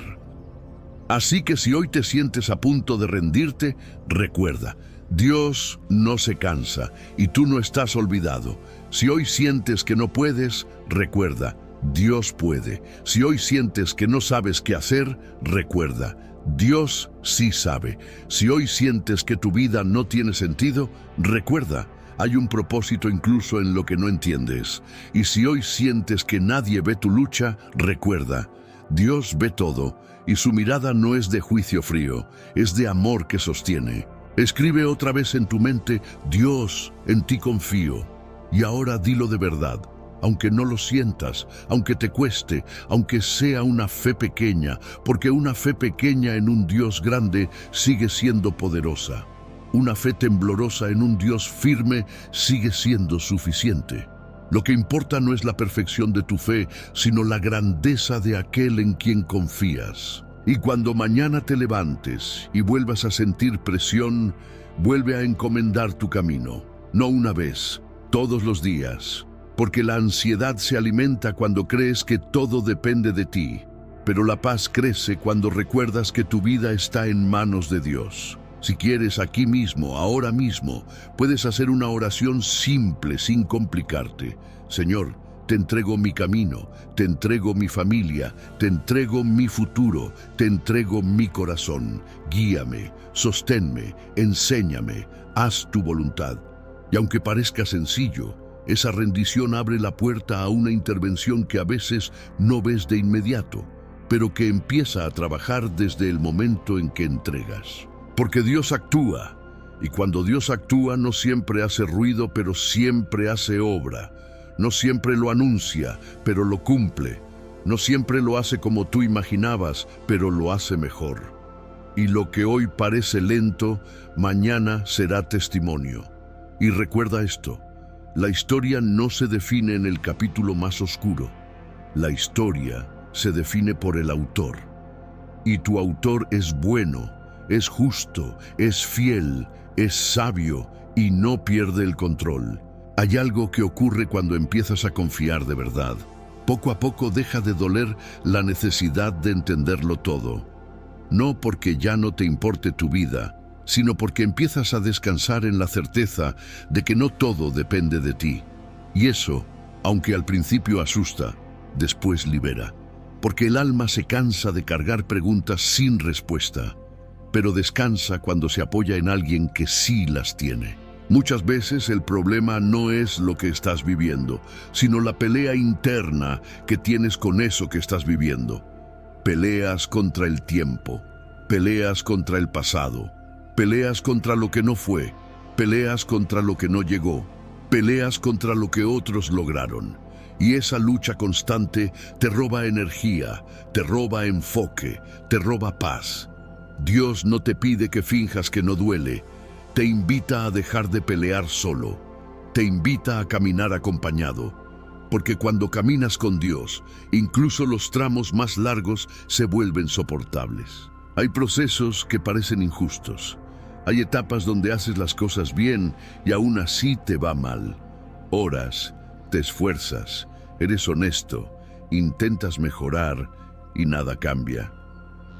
Speaker 1: Así que si hoy te sientes a punto de rendirte, recuerda, Dios no se cansa y tú no estás olvidado. Si hoy sientes que no puedes, recuerda, Dios puede. Si hoy sientes que no sabes qué hacer, recuerda, Dios sí sabe. Si hoy sientes que tu vida no tiene sentido, recuerda, hay un propósito incluso en lo que no entiendes. Y si hoy sientes que nadie ve tu lucha, recuerda, Dios ve todo y su mirada no es de juicio frío, es de amor que sostiene. Escribe otra vez en tu mente, Dios, en ti confío. Y ahora dilo de verdad. Aunque no lo sientas, aunque te cueste, aunque sea una fe pequeña, porque una fe pequeña en un Dios grande sigue siendo poderosa. Una fe temblorosa en un Dios firme sigue siendo suficiente. Lo que importa no es la perfección de tu fe, sino la grandeza de aquel en quien confías. Y cuando mañana te levantes y vuelvas a sentir presión, vuelve a encomendar tu camino. No una vez, todos los días. Porque la ansiedad se alimenta cuando crees que todo depende de ti, pero la paz crece cuando recuerdas que tu vida está en manos de Dios. Si quieres, aquí mismo, ahora mismo, puedes hacer una oración simple, sin complicarte. Señor, te entrego mi camino, te entrego mi familia, te entrego mi futuro, te entrego mi corazón. Guíame, sosténme, enséñame, haz tu voluntad. Y aunque parezca sencillo, esa rendición abre la puerta a una intervención que a veces no ves de inmediato, pero que empieza a trabajar desde el momento en que entregas. Porque Dios actúa, y cuando Dios actúa no siempre hace ruido, pero siempre hace obra. No siempre lo anuncia, pero lo cumple. No siempre lo hace como tú imaginabas, pero lo hace mejor. Y lo que hoy parece lento, mañana será testimonio. Y recuerda esto. La historia no se define en el capítulo más oscuro. La historia se define por el autor. Y tu autor es bueno, es justo, es fiel, es sabio y no pierde el control. Hay algo que ocurre cuando empiezas a confiar de verdad. Poco a poco deja de doler la necesidad de entenderlo todo. No porque ya no te importe tu vida, sino porque empiezas a descansar en la certeza de que no todo depende de ti. Y eso, aunque al principio asusta, después libera. porque el alma se cansa de cargar preguntas sin respuesta, pero descansa cuando se apoya en alguien que sí las tiene. Muchas veces el problema no es lo que estás viviendo, sino la pelea interna que tienes con eso que estás viviendo. Peleas contra el tiempo, peleas contra el pasado, peleas contra lo que no fue, peleas contra lo que no llegó, peleas contra lo que otros lograron. Y esa lucha constante te roba energía, te roba enfoque, te roba paz. Dios no te pide que finjas que no duele, te invita a dejar de pelear solo, te invita a caminar acompañado, porque cuando caminas con Dios, incluso los tramos más largos se vuelven soportables. Hay procesos que parecen injustos, hay etapas donde haces las cosas bien y aún así te va mal. Oras, te esfuerzas, eres honesto, intentas mejorar y nada cambia.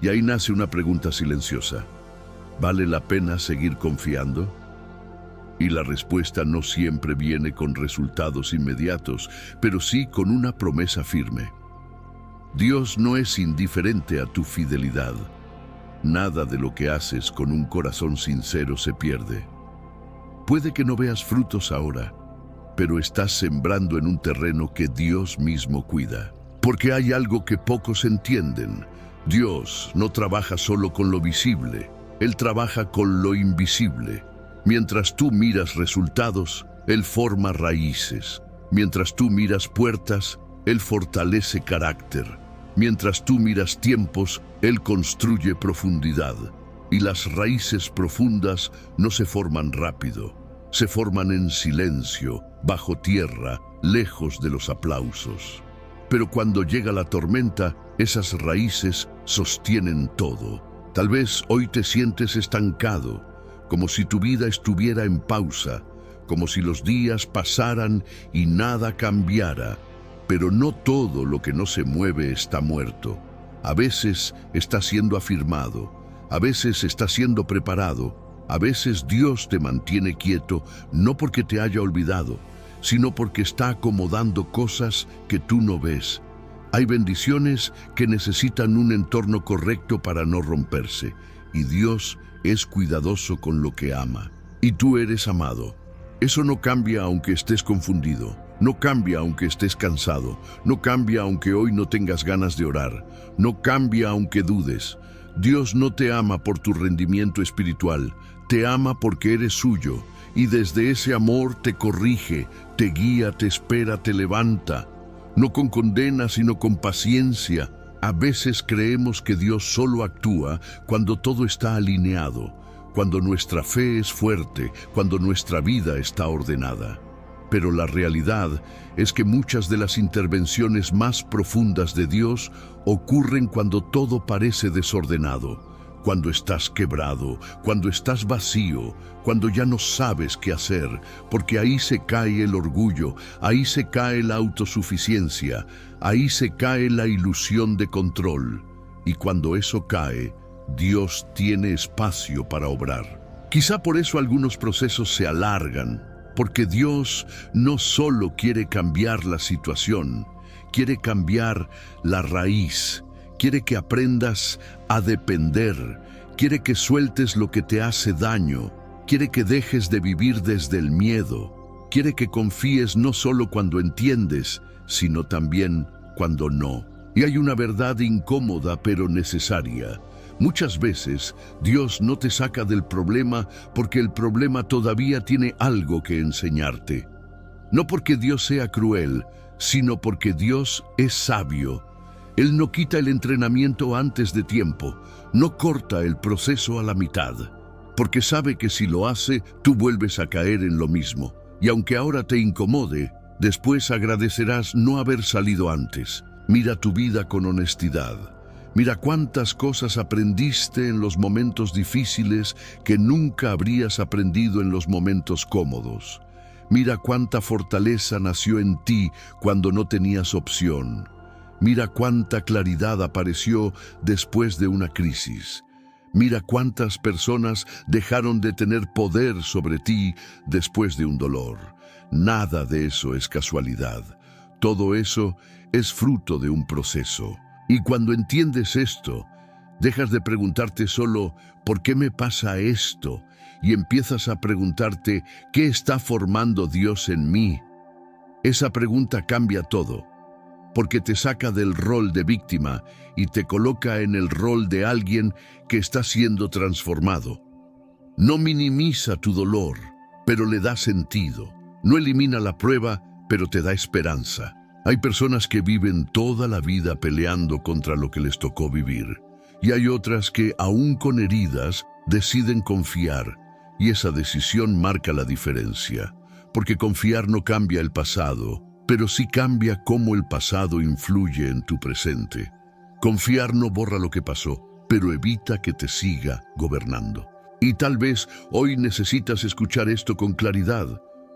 Speaker 1: Y ahí nace una pregunta silenciosa. ¿Vale la pena seguir confiando? Y la respuesta no siempre viene con resultados inmediatos, pero sí con una promesa firme. Dios no es indiferente a tu fidelidad. Nada de lo que haces con un corazón sincero se pierde. Puede que no veas frutos ahora, pero estás sembrando en un terreno que Dios mismo cuida. Porque hay algo que pocos entienden. Dios no trabaja solo con lo visible, Él trabaja con lo invisible. Mientras tú miras resultados, Él forma raíces. Mientras tú miras puertas, Él fortalece carácter. Mientras tú miras tiempos, Él construye profundidad. Y las raíces profundas no se forman rápido. Se forman en silencio, bajo tierra, lejos de los aplausos. Pero cuando llega la tormenta, esas raíces sostienen todo. Tal vez hoy te sientes estancado, como si tu vida estuviera en pausa, como si los días pasaran y nada cambiara. Pero no todo lo que no se mueve está muerto. A veces está siendo afirmado, a veces está siendo preparado. A veces Dios te mantiene quieto, no porque te haya olvidado, sino porque está acomodando cosas que tú no ves. Hay bendiciones que necesitan un entorno correcto para no romperse, y Dios es cuidadoso con lo que ama. Y tú eres amado. Eso no cambia aunque estés confundido, no cambia aunque estés cansado, no cambia aunque hoy no tengas ganas de orar, no cambia aunque dudes. Dios no te ama por tu rendimiento espiritual, te ama porque eres suyo, y desde ese amor te corrige, te guía, te espera, te levanta. No con condena, sino con paciencia. A veces creemos que Dios solo actúa cuando todo está alineado, cuando nuestra fe es fuerte, cuando nuestra vida está ordenada. Pero la realidad es que muchas de las intervenciones más profundas de Dios ocurren cuando todo parece desordenado, cuando estás quebrado, cuando estás vacío, cuando ya no sabes qué hacer, porque ahí se cae el orgullo, ahí se cae la autosuficiencia, ahí se cae la ilusión de control. Y cuando eso cae, Dios tiene espacio para obrar. Quizá por eso algunos procesos se alargan, porque Dios no solo quiere cambiar la situación, quiere cambiar la raíz, quiere que aprendas a depender, quiere que sueltes lo que te hace daño, quiere que dejes de vivir desde el miedo, quiere que confíes no solo cuando entiendes, sino también cuando no. Y hay una verdad incómoda pero necesaria. Muchas veces Dios no te saca del problema porque el problema todavía tiene algo que enseñarte. No porque Dios sea cruel, sino porque Dios es sabio. Él no quita el entrenamiento antes de tiempo, no corta el proceso a la mitad, porque sabe que si lo hace, tú vuelves a caer en lo mismo. Y aunque ahora te incomode, después agradecerás no haber salido antes. Mira tu vida con honestidad. Mira cuántas cosas aprendiste en los momentos difíciles que nunca habrías aprendido en los momentos cómodos. Mira cuánta fortaleza nació en ti cuando no tenías opción. Mira cuánta claridad apareció después de una crisis. Mira cuántas personas dejaron de tener poder sobre ti después de un dolor. Nada de eso es casualidad. Todo eso es fruto de un proceso. Y cuando entiendes esto, dejas de preguntarte solo ¿por qué me pasa esto? Y empiezas a preguntarte ¿qué está formando Dios en mí? Esa pregunta cambia todo, porque te saca del rol de víctima y te coloca en el rol de alguien que está siendo transformado. No minimiza tu dolor, pero le da sentido. No elimina la prueba, pero te da esperanza. Hay personas que viven toda la vida peleando contra lo que les tocó vivir. Y hay otras que, aún con heridas, deciden confiar. Y esa decisión marca la diferencia. Porque confiar no cambia el pasado, pero sí cambia cómo el pasado influye en tu presente. Confiar no borra lo que pasó, pero evita que te siga gobernando. Y tal vez hoy necesitas escuchar esto con claridad.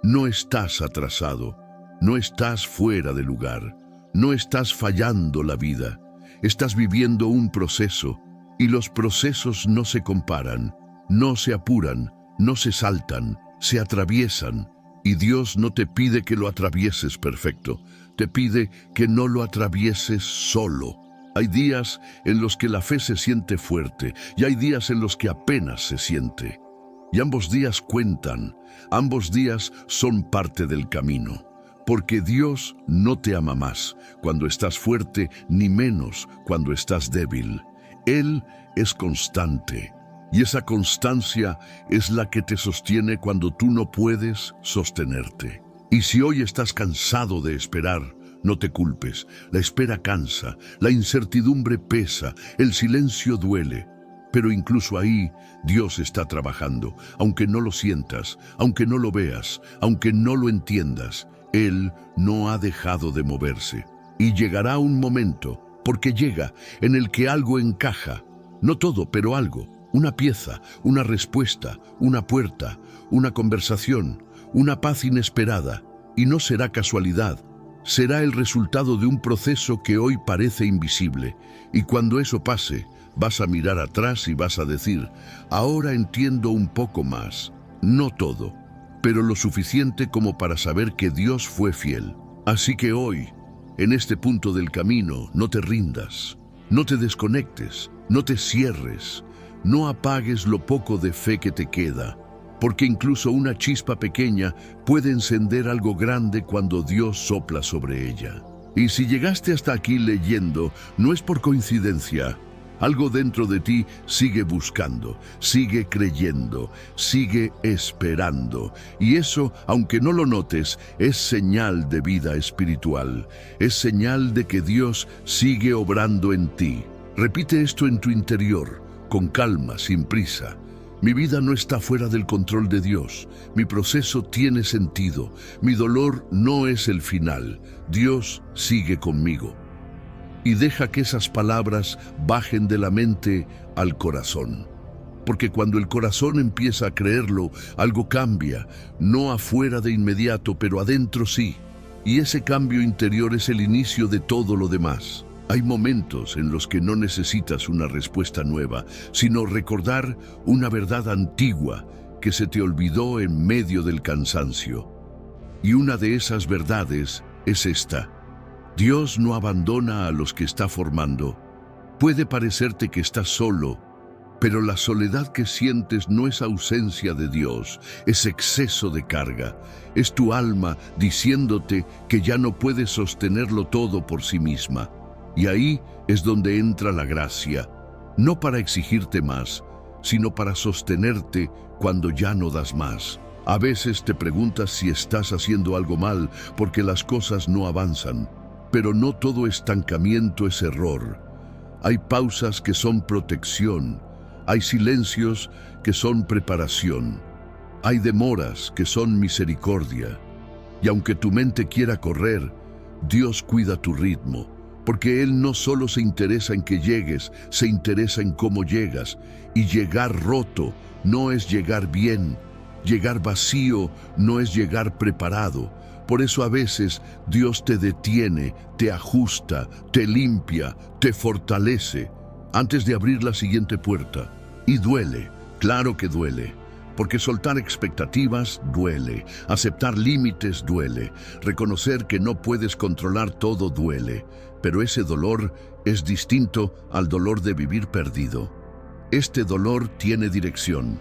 Speaker 1: No estás atrasado, no estás fuera de lugar, no estás fallando la vida. Estás viviendo un proceso, y los procesos no se comparan, no se apuran, no se saltan, se atraviesan. Y Dios no te pide que lo atravieses perfecto, te pide que no lo atravieses solo. Hay días en los que la fe se siente fuerte y hay días en los que apenas se siente. Y ambos días cuentan, ambos días son parte del camino. Porque Dios no te ama más cuando estás fuerte, ni menos cuando estás débil. Él es constante. Y esa constancia es la que te sostiene cuando tú no puedes sostenerte. Y si hoy estás cansado de esperar, no te culpes. La espera cansa, la incertidumbre pesa, el silencio duele. Pero incluso ahí, Dios está trabajando, aunque no lo sientas, aunque no lo veas, aunque no lo entiendas. Él no ha dejado de moverse. Y llegará un momento, porque llega, en el que algo encaja. No todo, pero algo. Una pieza, una respuesta, una puerta, una conversación, una paz inesperada. Y no será casualidad, será el resultado de un proceso que hoy parece invisible. Y cuando eso pase, vas a mirar atrás y vas a decir, ahora entiendo un poco más. No todo, pero lo suficiente como para saber que Dios fue fiel. Así que hoy, en este punto del camino, no te rindas, no te desconectes, no te cierres. No apagues lo poco de fe que te queda, porque incluso una chispa pequeña puede encender algo grande cuando Dios sopla sobre ella. Y si llegaste hasta aquí leyendo, no es por coincidencia. Algo dentro de ti sigue buscando, sigue creyendo, sigue esperando. Y eso, aunque no lo notes, es señal de vida espiritual. Es señal de que Dios sigue obrando en ti. Repite esto en tu interior. Con calma, sin prisa. Mi vida no está fuera del control de Dios. Mi proceso tiene sentido. Mi dolor no es el final. Dios sigue conmigo. Y deja que esas palabras bajen de la mente al corazón. Porque cuando el corazón empieza a creerlo, algo cambia. No afuera de inmediato, pero adentro sí. Y ese cambio interior es el inicio de todo lo demás. Hay momentos en los que no necesitas una respuesta nueva, sino recordar una verdad antigua que se te olvidó en medio del cansancio. Y una de esas verdades es esta: Dios no abandona a los que está formando. Puede parecerte que estás solo, pero la soledad que sientes no es ausencia de Dios, es exceso de carga. Es tu alma diciéndote que ya no puedes sostenerlo todo por sí misma. Y ahí es donde entra la gracia, no para exigirte más, sino para sostenerte cuando ya no das más. A veces te preguntas si estás haciendo algo mal porque las cosas no avanzan, pero no todo estancamiento es error. Hay pausas que son protección, hay silencios que son preparación, hay demoras que son misericordia. Y aunque tu mente quiera correr, Dios cuida tu ritmo. Porque Él no solo se interesa en que llegues, se interesa en cómo llegas. Y llegar roto no es llegar bien. Llegar vacío no es llegar preparado. Por eso a veces Dios te detiene, te ajusta, te limpia, te fortalece antes de abrir la siguiente puerta. Y duele, claro que duele. Porque soltar expectativas duele, aceptar límites duele, reconocer que no puedes controlar todo duele, pero ese dolor es distinto al dolor de vivir perdido. Este dolor tiene dirección.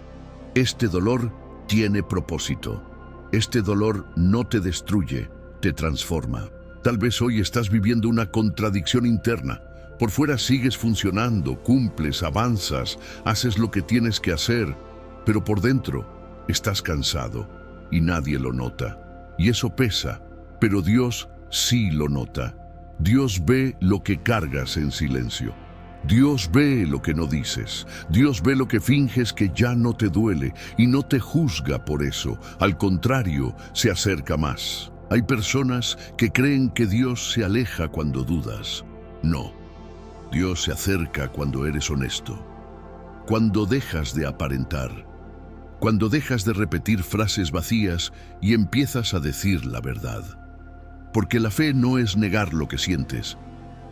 Speaker 1: Este dolor tiene propósito. Este dolor no te destruye, te transforma. Tal vez hoy estás viviendo una contradicción interna. Por fuera sigues funcionando, cumples, avanzas, haces lo que tienes que hacer, pero por dentro estás cansado y nadie lo nota. Y eso pesa, pero Dios sí lo nota. Dios ve lo que cargas en silencio. Dios ve lo que no dices. Dios ve lo que finges que ya no te duele y no te juzga por eso. Al contrario, se acerca más. Hay personas que creen que Dios se aleja cuando dudas. No, Dios se acerca cuando eres honesto. Cuando dejas de aparentar. Cuando dejas de repetir frases vacías y empiezas a decir la verdad. Porque la fe no es negar lo que sientes,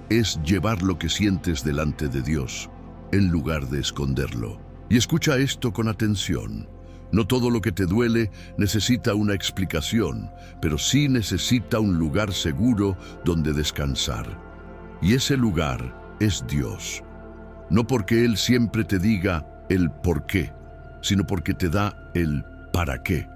Speaker 1: es llevar lo que sientes delante de Dios, en lugar de esconderlo. Y escucha esto con atención. No todo lo que te duele necesita una explicación, pero sí necesita un lugar seguro donde descansar. Y ese lugar es Dios. No porque Él siempre te diga el por qué, sino porque te da el para qué.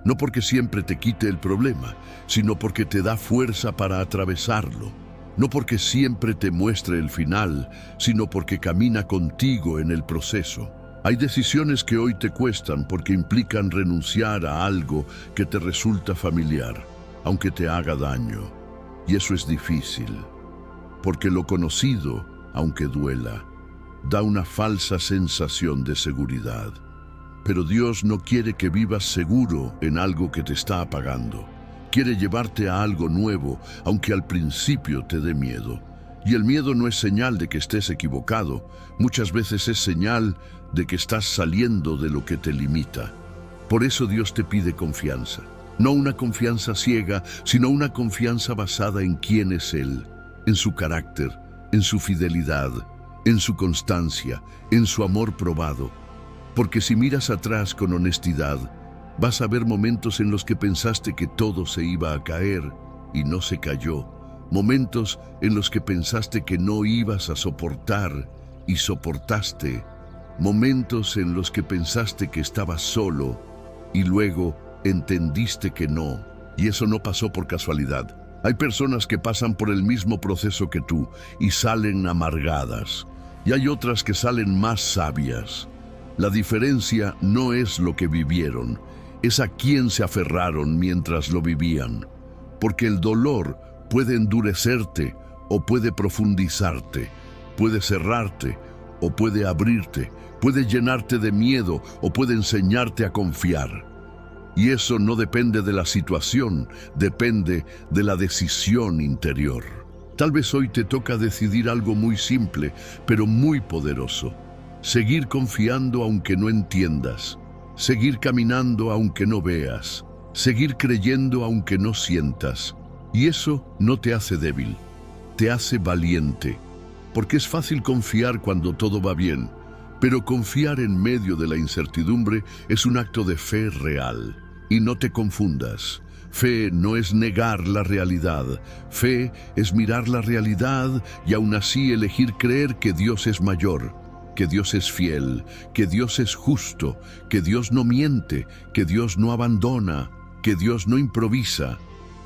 Speaker 1: No porque siempre te quite el problema, sino porque te da fuerza para atravesarlo. No porque siempre te muestre el final, sino porque camina contigo en el proceso. Hay decisiones que hoy te cuestan porque implican renunciar a algo que te resulta familiar, aunque te haga daño. Y eso es difícil, porque lo conocido, aunque duela, da una falsa sensación de seguridad. Pero Dios no quiere que vivas seguro en algo que te está apagando. Quiere llevarte a algo nuevo, aunque al principio te dé miedo. Y el miedo no es señal de que estés equivocado. Muchas veces es señal de que estás saliendo de lo que te limita. Por eso Dios te pide confianza. No una confianza ciega, sino una confianza basada en quién es Él, en su carácter, en su fidelidad, en su constancia, en su amor probado. Porque si miras atrás con honestidad, vas a ver momentos en los que pensaste que todo se iba a caer y no se cayó. Momentos en los que pensaste que no ibas a soportar y soportaste. Momentos en los que pensaste que estabas solo y luego entendiste que no. Y eso no pasó por casualidad. Hay personas que pasan por el mismo proceso que tú y salen amargadas. Y hay otras que salen más sabias. La diferencia no es lo que vivieron, es a quién se aferraron mientras lo vivían. Porque el dolor puede endurecerte o puede profundizarte, puede cerrarte o puede abrirte, puede llenarte de miedo o puede enseñarte a confiar. Y eso no depende de la situación, depende de la decisión interior. Tal vez hoy te toca decidir algo muy simple, pero muy poderoso. Seguir confiando aunque no entiendas. Seguir caminando aunque no veas. Seguir creyendo aunque no sientas. Y eso no te hace débil, te hace valiente. Porque es fácil confiar cuando todo va bien, pero confiar en medio de la incertidumbre es un acto de fe real. Y no te confundas. Fe no es negar la realidad. Fe es mirar la realidad y aún así elegir creer que Dios es mayor, que Dios es fiel, que Dios es justo, que Dios no miente, que Dios no abandona, que Dios no improvisa.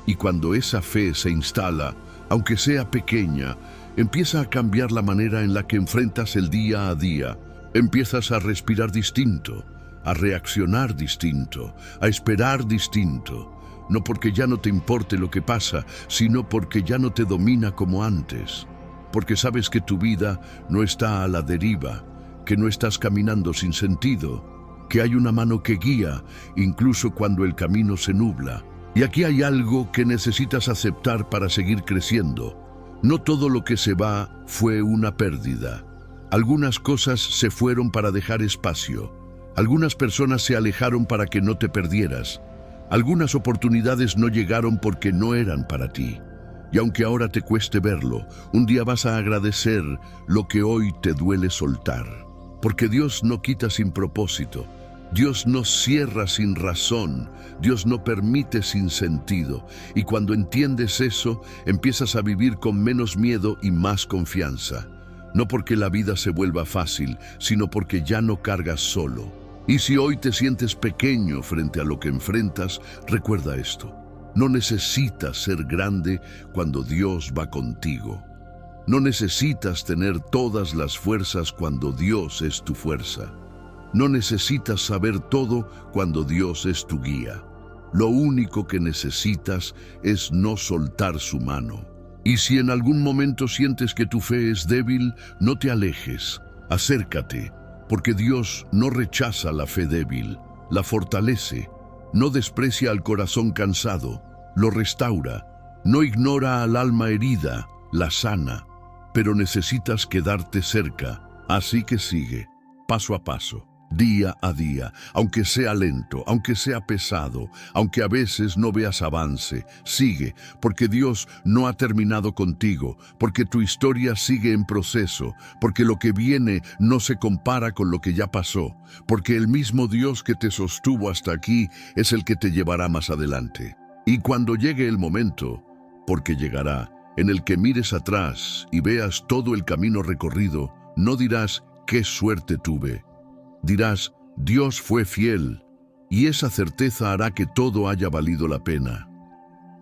Speaker 1: Y cuando esa fe se instala, aunque sea pequeña, empieza a cambiar la manera en la que enfrentas el día a día. Empiezas a respirar distinto, a reaccionar distinto, a esperar distinto. No porque ya no te importe lo que pasa, sino porque ya no te domina como antes. Porque sabes que tu vida no está a la deriva, que no estás caminando sin sentido, que hay una mano que guía, incluso cuando el camino se nubla. Y aquí hay algo que necesitas aceptar para seguir creciendo. No todo lo que se va fue una pérdida. Algunas cosas se fueron para dejar espacio. Algunas personas se alejaron para que no te perdieras. Algunas oportunidades no llegaron porque no eran para ti. Y aunque ahora te cueste verlo, un día vas a agradecer lo que hoy te duele soltar. Porque Dios no quita sin propósito. Dios no cierra sin razón, Dios no permite sin sentido. Y cuando entiendes eso, empiezas a vivir con menos miedo y más confianza. No porque la vida se vuelva fácil, sino porque ya no cargas solo. Y si hoy te sientes pequeño frente a lo que enfrentas, recuerda esto. No necesitas ser grande cuando Dios va contigo. No necesitas tener todas las fuerzas cuando Dios es tu fuerza. No necesitas saber todo cuando Dios es tu guía. Lo único que necesitas es no soltar su mano. Y si en algún momento sientes que tu fe es débil, no te alejes, acércate, porque Dios no rechaza la fe débil, la fortalece, no desprecia al corazón cansado, lo restaura, no ignora al alma herida, la sana, pero necesitas quedarte cerca, así que sigue, paso a paso. Día a día, aunque sea lento, aunque sea pesado, aunque a veces no veas avance, sigue, porque Dios no ha terminado contigo, porque tu historia sigue en proceso, porque lo que viene no se compara con lo que ya pasó, porque el mismo Dios que te sostuvo hasta aquí es el que te llevará más adelante. Y cuando llegue el momento, porque llegará, en el que mires atrás y veas todo el camino recorrido, no dirás, ¡qué suerte tuve! Dirás, Dios fue fiel, y esa certeza hará que todo haya valido la pena.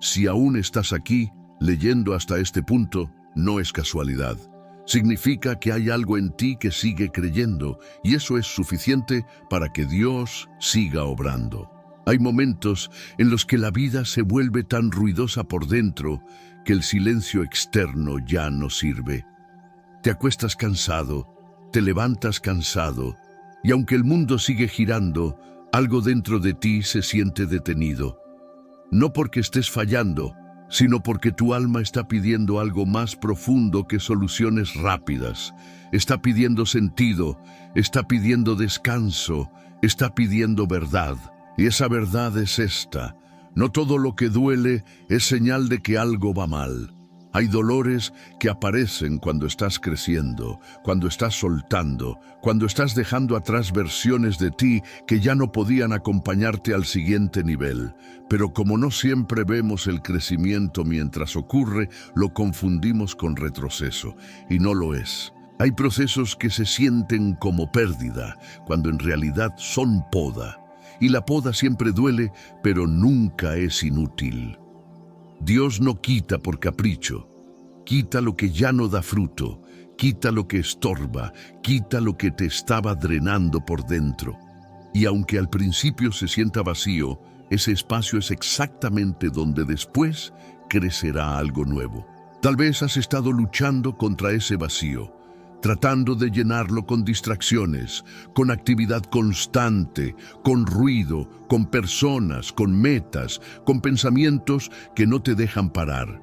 Speaker 1: Si aún estás aquí, leyendo hasta este punto, no es casualidad. Significa que hay algo en ti que sigue creyendo, y eso es suficiente para que Dios siga obrando. Hay momentos en los que la vida se vuelve tan ruidosa por dentro que el silencio externo ya no sirve. Te acuestas cansado, te levantas cansado, y aunque el mundo sigue girando, algo dentro de ti se siente detenido. No porque estés fallando, sino porque tu alma está pidiendo algo más profundo que soluciones rápidas. Está pidiendo sentido, está pidiendo descanso, está pidiendo verdad. Y esa verdad es esta: no todo lo que duele es señal de que algo va mal. Hay dolores que aparecen cuando estás creciendo, cuando estás soltando, cuando estás dejando atrás versiones de ti que ya no podían acompañarte al siguiente nivel. Pero como no siempre vemos el crecimiento mientras ocurre, lo confundimos con retroceso, y no lo es. Hay procesos que se sienten como pérdida, cuando en realidad son poda. Y la poda siempre duele, pero nunca es inútil. Dios no quita por capricho, quita lo que ya no da fruto, quita lo que estorba, quita lo que te estaba drenando por dentro. Y aunque al principio se sienta vacío, ese espacio es exactamente donde después crecerá algo nuevo. Tal vez has estado luchando contra ese vacío, tratando de llenarlo con distracciones, con actividad constante, con ruido, con personas, con metas, con pensamientos que no te dejan parar.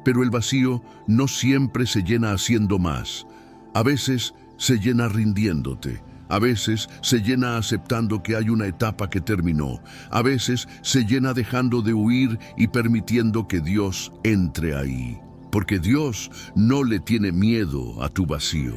Speaker 1: Pero el vacío no siempre se llena haciendo más. A veces se llena rindiéndote. A veces se llena aceptando que hay una etapa que terminó. A veces se llena dejando de huir y permitiendo que Dios entre ahí. Porque Dios no le tiene miedo a tu vacío,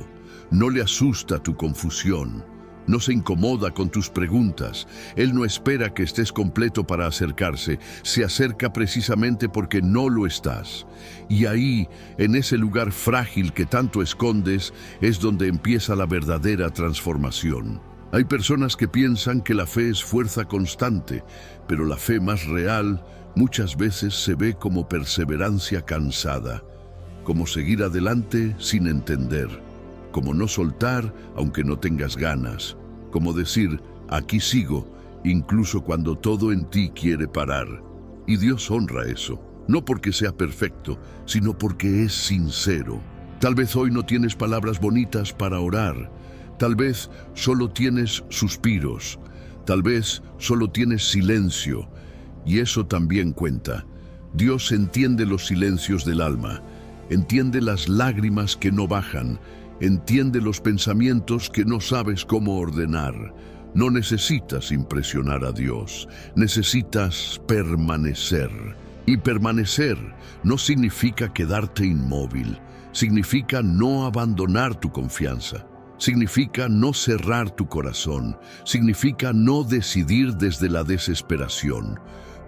Speaker 1: no le asusta tu confusión, no se incomoda con tus preguntas. Él no espera que estés completo para acercarse, se acerca precisamente porque no lo estás. Y ahí, en ese lugar frágil que tanto escondes, es donde empieza la verdadera transformación. Hay personas que piensan que la fe es fuerza constante, pero la fe más real muchas veces se ve como perseverancia cansada, como seguir adelante sin entender, como no soltar aunque no tengas ganas, como decir, aquí sigo, incluso cuando todo en ti quiere parar. Y Dios honra eso, no porque sea perfecto, sino porque es sincero. Tal vez hoy no tienes palabras bonitas para orar, tal vez solo tienes suspiros, tal vez solo tienes silencio, y eso también cuenta. Dios entiende los silencios del alma, entiende las lágrimas que no bajan, entiende los pensamientos que no sabes cómo ordenar. No necesitas impresionar a Dios, necesitas permanecer. Y permanecer no significa quedarte inmóvil, significa no abandonar tu confianza. Significa no cerrar tu corazón, significa no decidir desde la desesperación,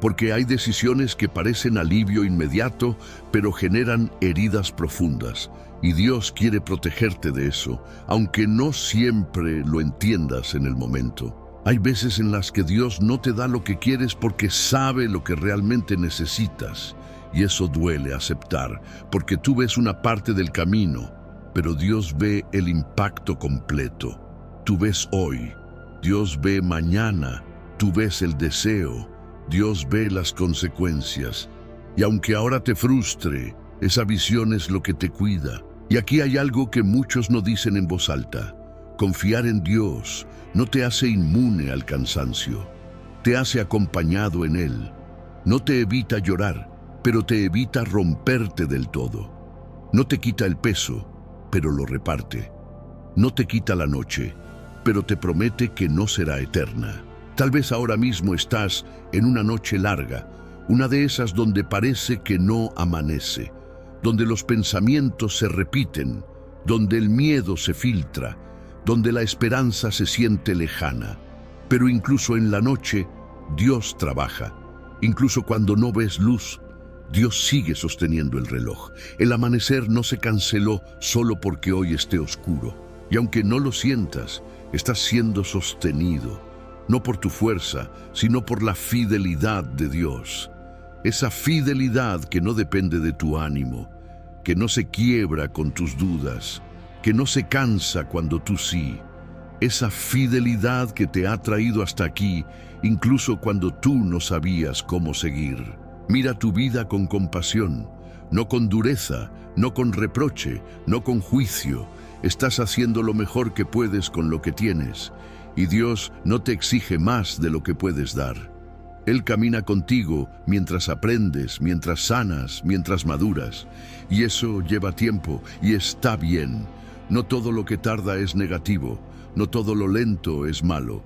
Speaker 1: porque hay decisiones que parecen alivio inmediato, pero generan heridas profundas, y Dios quiere protegerte de eso, aunque no siempre lo entiendas en el momento. Hay veces en las que Dios no te da lo que quieres porque sabe lo que realmente necesitas, y eso duele aceptar, porque tú ves una parte del camino, pero Dios ve el impacto completo. Tú ves hoy, Dios ve mañana, tú ves el deseo, Dios ve las consecuencias. Y aunque ahora te frustre, esa visión es lo que te cuida. Y aquí hay algo que muchos no dicen en voz alta. Confiar en Dios no te hace inmune al cansancio, te hace acompañado en Él. No te evita llorar, pero te evita romperte del todo. No te quita el peso, pero lo reparte. No te quita la noche, pero te promete que no será eterna. Tal vez ahora mismo estás en una noche larga, una de esas donde parece que no amanece, donde los pensamientos se repiten, donde el miedo se filtra, donde la esperanza se siente lejana. Pero incluso en la noche, Dios trabaja. Incluso cuando no ves luz, Dios sigue sosteniendo el reloj. El amanecer no se canceló solo porque hoy esté oscuro. Y aunque no lo sientas, estás siendo sostenido, no por tu fuerza, sino por la fidelidad de Dios. Esa fidelidad que no depende de tu ánimo, que no se quiebra con tus dudas, que no se cansa cuando tú sí. Esa fidelidad que te ha traído hasta aquí, incluso cuando tú no sabías cómo seguir. Mira tu vida con compasión, no con dureza, no con reproche, no con juicio. Estás haciendo lo mejor que puedes con lo que tienes, y Dios no te exige más de lo que puedes dar. Él camina contigo mientras aprendes, mientras sanas, mientras maduras, y eso lleva tiempo y está bien. No todo lo que tarda es negativo, no todo lo lento es malo.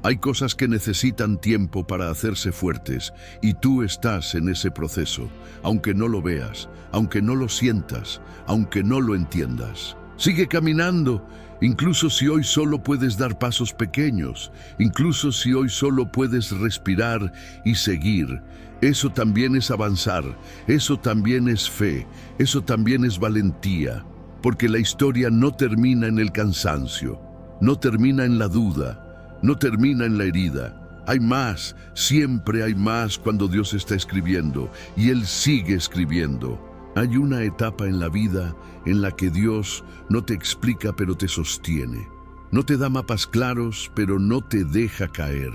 Speaker 1: Hay cosas que necesitan tiempo para hacerse fuertes, y tú estás en ese proceso, aunque no lo veas, aunque no lo sientas, aunque no lo entiendas. Sigue caminando, incluso si hoy solo puedes dar pasos pequeños, incluso si hoy solo puedes respirar y seguir. Eso también es avanzar, eso también es fe, eso también es valentía, porque la historia no termina en el cansancio, no termina en la duda, no termina en la herida. Hay más, siempre hay más cuando Dios está escribiendo, y Él sigue escribiendo. Hay una etapa en la vida en la que Dios no te explica pero te sostiene. No te da mapas claros pero no te deja caer.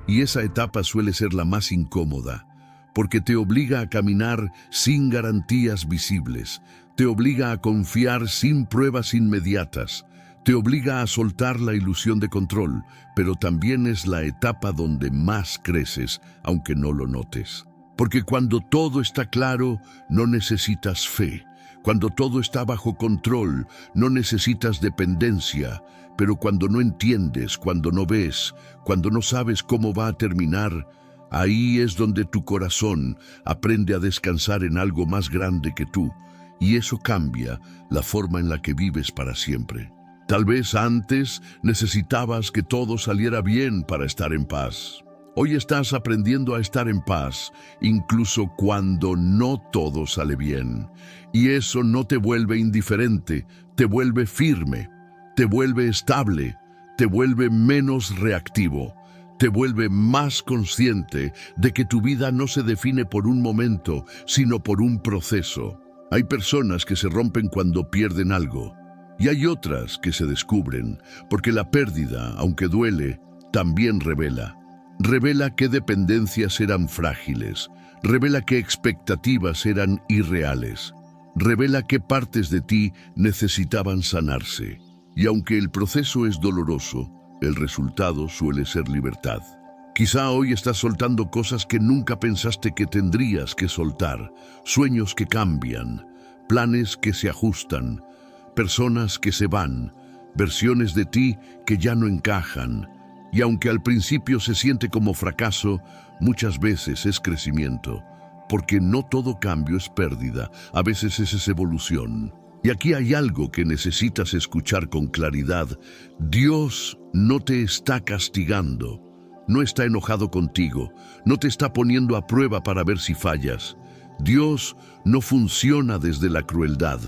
Speaker 1: Y esa etapa suele ser la más incómoda, porque te obliga a caminar sin garantías visibles, te obliga a confiar sin pruebas inmediatas, te obliga a soltar la ilusión de control, pero también es la etapa donde más creces, aunque no lo notes. Porque cuando todo está claro, no necesitas fe. Cuando todo está bajo control, no necesitas dependencia. Pero cuando no entiendes, cuando no ves, cuando no sabes cómo va a terminar, ahí es donde tu corazón aprende a descansar en algo más grande que tú. Y eso cambia la forma en la que vives para siempre. Tal vez antes necesitabas que todo saliera bien para estar en paz. Hoy estás aprendiendo a estar en paz, incluso cuando no todo sale bien. Y eso no te vuelve indiferente, te vuelve firme, te vuelve estable, te vuelve menos reactivo, te vuelve más consciente de que tu vida no se define por un momento, sino por un proceso. Hay personas que se rompen cuando pierden algo, y hay otras que se descubren, porque la pérdida, aunque duele, también revela. Revela qué dependencias eran frágiles, revela qué expectativas eran irreales, revela qué partes de ti necesitaban sanarse. Y aunque el proceso es doloroso, el resultado suele ser libertad. Quizá hoy estás soltando cosas que nunca pensaste que tendrías que soltar, sueños que cambian, planes que se ajustan, personas que se van, versiones de ti que ya no encajan. Y aunque al principio se siente como fracaso, muchas veces es crecimiento, porque no todo cambio es pérdida, a veces es evolución. Y aquí hay algo que necesitas escuchar con claridad. Dios no te está castigando, no está enojado contigo, no te está poniendo a prueba para ver si fallas. Dios no funciona desde la crueldad,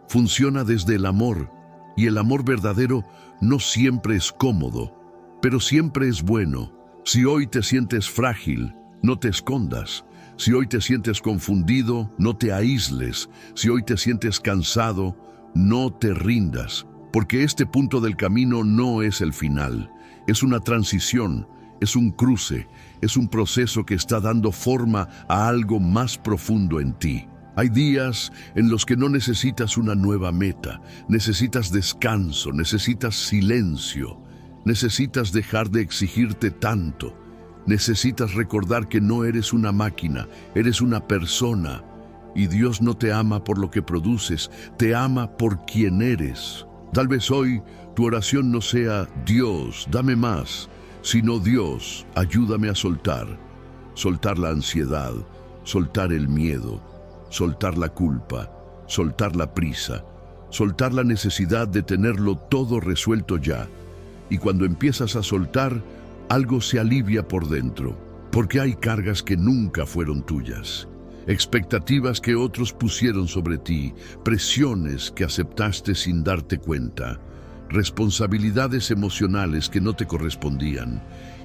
Speaker 1: funciona desde el amor. Y el amor verdadero no siempre es cómodo, pero siempre es bueno. Si hoy te sientes frágil, no te escondas. Si hoy te sientes confundido, no te aísles. Si hoy te sientes cansado, no te rindas. Porque este punto del camino no es el final. Es una transición, es un cruce, es un proceso que está dando forma a algo más profundo en ti. Hay días en los que no necesitas una nueva meta, necesitas descanso, necesitas silencio, necesitas dejar de exigirte tanto. Necesitas recordar que no eres una máquina, eres una persona. Y Dios no te ama por lo que produces, te ama por quien eres. Tal vez hoy tu oración no sea Dios, dame más, sino Dios, ayúdame a soltar. Soltar la ansiedad, soltar el miedo, soltar la culpa, soltar la prisa, soltar la necesidad de tenerlo todo resuelto ya. Y cuando empiezas a soltar, algo se alivia por dentro, porque hay cargas que nunca fueron tuyas, expectativas que otros pusieron sobre ti, presiones que aceptaste sin darte cuenta, responsabilidades emocionales que no te correspondían,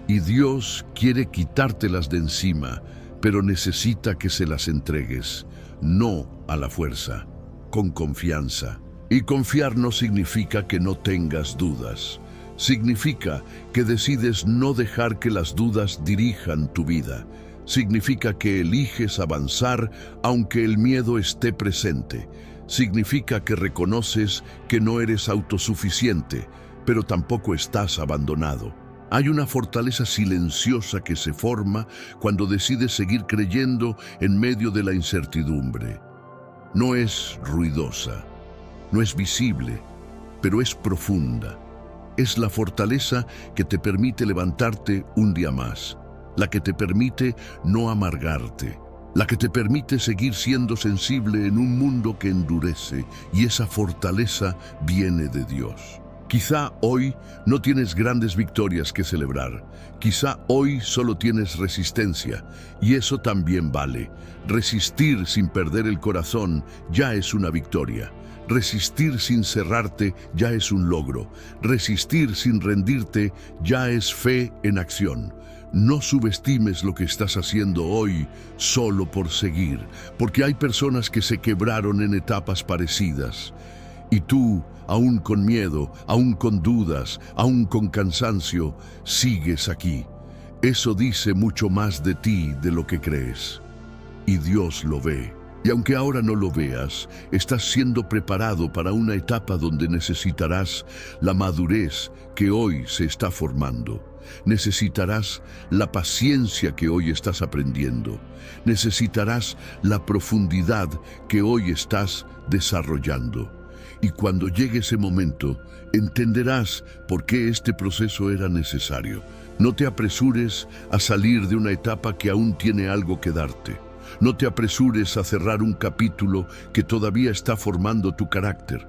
Speaker 1: y Dios quiere quitártelas de encima, pero necesita que se las entregues, no a la fuerza, con confianza. Y confiar no significa que no tengas dudas. Significa que decides no dejar que las dudas dirijan tu vida. Significa que eliges avanzar aunque el miedo esté presente. Significa que reconoces que no eres autosuficiente, pero tampoco estás abandonado. Hay una fortaleza silenciosa que se forma cuando decides seguir creyendo en medio de la incertidumbre. No es ruidosa, no es visible, pero es profunda. Es la fortaleza que te permite levantarte un día más, la que te permite no amargarte, la que te permite seguir siendo sensible en un mundo que endurece, y esa fortaleza viene de Dios. Quizá hoy no tienes grandes victorias que celebrar, quizá hoy solo tienes resistencia, y eso también vale. Resistir sin perder el corazón ya es una victoria. Resistir sin cerrarte ya es un logro. Resistir sin rendirte ya es fe en acción. No subestimes lo que estás haciendo hoy solo por seguir, porque hay personas que se quebraron en etapas parecidas. Y tú, aún con miedo, aún con dudas, aún con cansancio, sigues aquí. Eso dice mucho más de ti de lo que crees. Y Dios lo ve. Y aunque ahora no lo veas, estás siendo preparado para una etapa donde necesitarás la madurez que hoy se está formando. Necesitarás la paciencia que hoy estás aprendiendo. Necesitarás la profundidad que hoy estás desarrollando. Y cuando llegue ese momento, entenderás por qué este proceso era necesario. No te apresures a salir de una etapa que aún tiene algo que darte. No te apresures a cerrar un capítulo que todavía está formando tu carácter.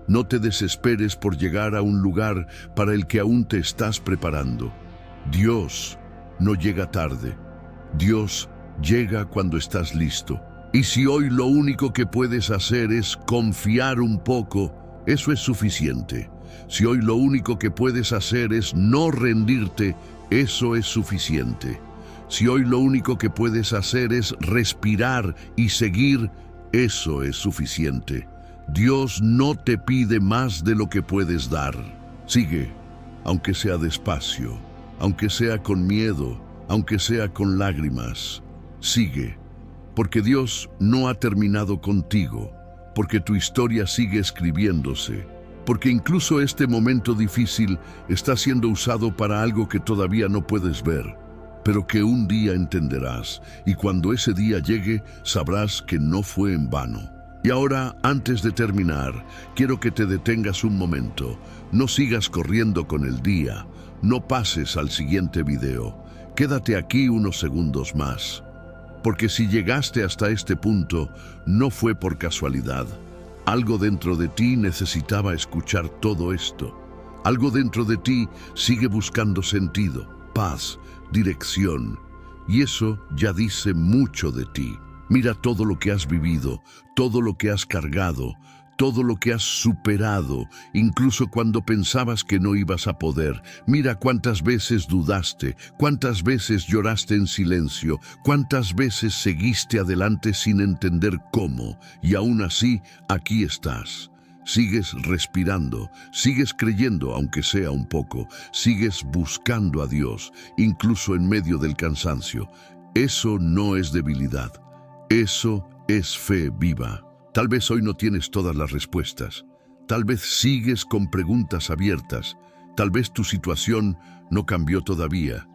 Speaker 1: No te desesperes por llegar a un lugar para el que aún te estás preparando. Dios no llega tarde. Dios llega cuando estás listo. Y si hoy lo único que puedes hacer es confiar un poco, eso es suficiente. Si hoy lo único que puedes hacer es no rendirte, eso es suficiente. Si hoy lo único que puedes hacer es respirar y seguir, eso es suficiente. Dios no te pide más de lo que puedes dar. Sigue, aunque sea despacio, aunque sea con miedo, aunque sea con lágrimas. Sigue, porque Dios no ha terminado contigo, porque tu historia sigue escribiéndose, porque incluso este momento difícil está siendo usado para algo que todavía no puedes ver, pero que un día entenderás, y cuando ese día llegue, sabrás que no fue en vano. Y ahora, antes de terminar, quiero que te detengas un momento. No sigas corriendo con el día. No pases al siguiente video. Quédate aquí unos segundos más. Porque si llegaste hasta este punto, no fue por casualidad. Algo dentro de ti necesitaba escuchar todo esto. Algo dentro de ti sigue buscando sentido, paz, dirección. Y eso ya dice mucho de ti. Mira todo lo que has vivido, todo lo que has cargado, todo lo que has superado, incluso cuando pensabas que no ibas a poder. Mira cuántas veces dudaste, cuántas veces lloraste en silencio, cuántas veces seguiste adelante sin entender cómo, y aún así, aquí estás. Sigues respirando, sigues creyendo, aunque sea un poco, sigues buscando a Dios, incluso en medio del cansancio. Eso no es debilidad, eso es fe viva. Tal vez hoy no tienes todas las respuestas, tal vez sigues con preguntas abiertas, tal vez tu situación no cambió todavía,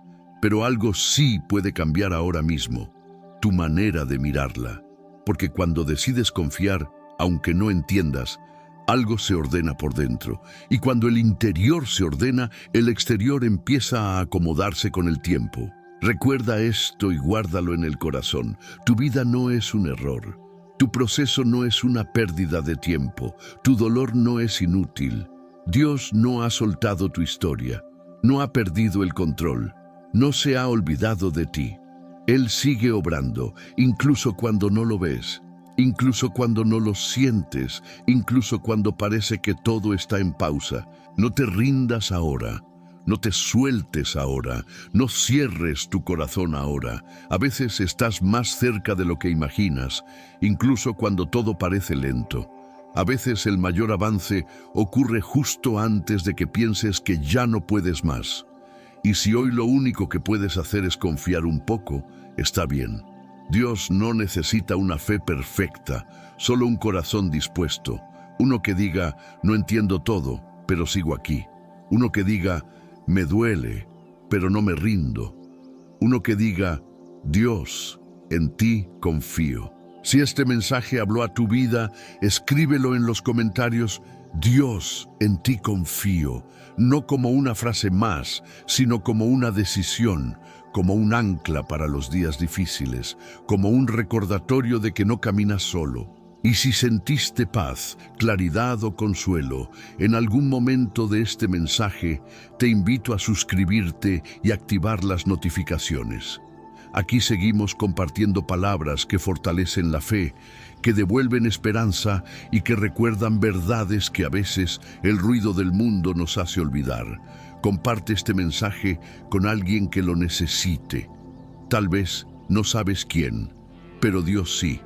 Speaker 1: pero algo sí puede cambiar ahora mismo, tu manera de mirarla. Porque cuando decides confiar, aunque no entiendas, algo se ordena por dentro, y cuando el interior se ordena, el exterior empieza a acomodarse con el tiempo. Recuerda esto y guárdalo en el corazón. Tu vida no es un error. Tu proceso no es una pérdida de tiempo. Tu dolor no es inútil. Dios no ha soltado tu historia. No ha perdido el control. No se ha olvidado de ti. Él sigue obrando, incluso cuando no lo ves. Incluso cuando no lo sientes, incluso cuando parece que todo está en pausa. No te rindas ahora, no te sueltes ahora, no cierres tu corazón ahora. A veces estás más cerca de lo que imaginas, incluso cuando todo parece lento. A veces el mayor avance ocurre justo antes de que pienses que ya no puedes más. Y si hoy lo único que puedes hacer es confiar un poco, está bien. Dios no necesita una fe perfecta, solo un corazón dispuesto. Uno que diga, no entiendo todo, pero sigo aquí. Uno que diga, me duele, pero no me rindo. Uno que diga, Dios, en ti confío. Si este mensaje habló a tu vida, escríbelo en los comentarios. Dios, en ti confío, no como una frase más, sino como una decisión, como un ancla para los días difíciles, como un recordatorio de que no caminas solo. Y si sentiste paz, claridad o consuelo en algún momento de este mensaje, te invito a suscribirte y activar las notificaciones. Aquí seguimos compartiendo palabras que fortalecen la fe, que devuelven esperanza y que recuerdan verdades que a veces el ruido del mundo nos hace olvidar. Comparte este mensaje con alguien que lo necesite. Tal vez no sabes quién, pero Dios sí.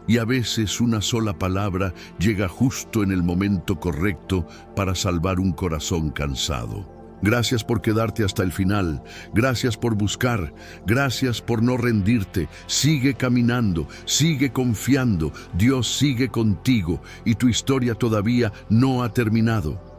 Speaker 1: Y a veces una sola palabra llega justo en el momento correcto para salvar un corazón cansado. Gracias por quedarte hasta el final, gracias por buscar, gracias por no rendirte. Sigue caminando, sigue confiando, Dios sigue contigo y tu historia todavía no ha terminado.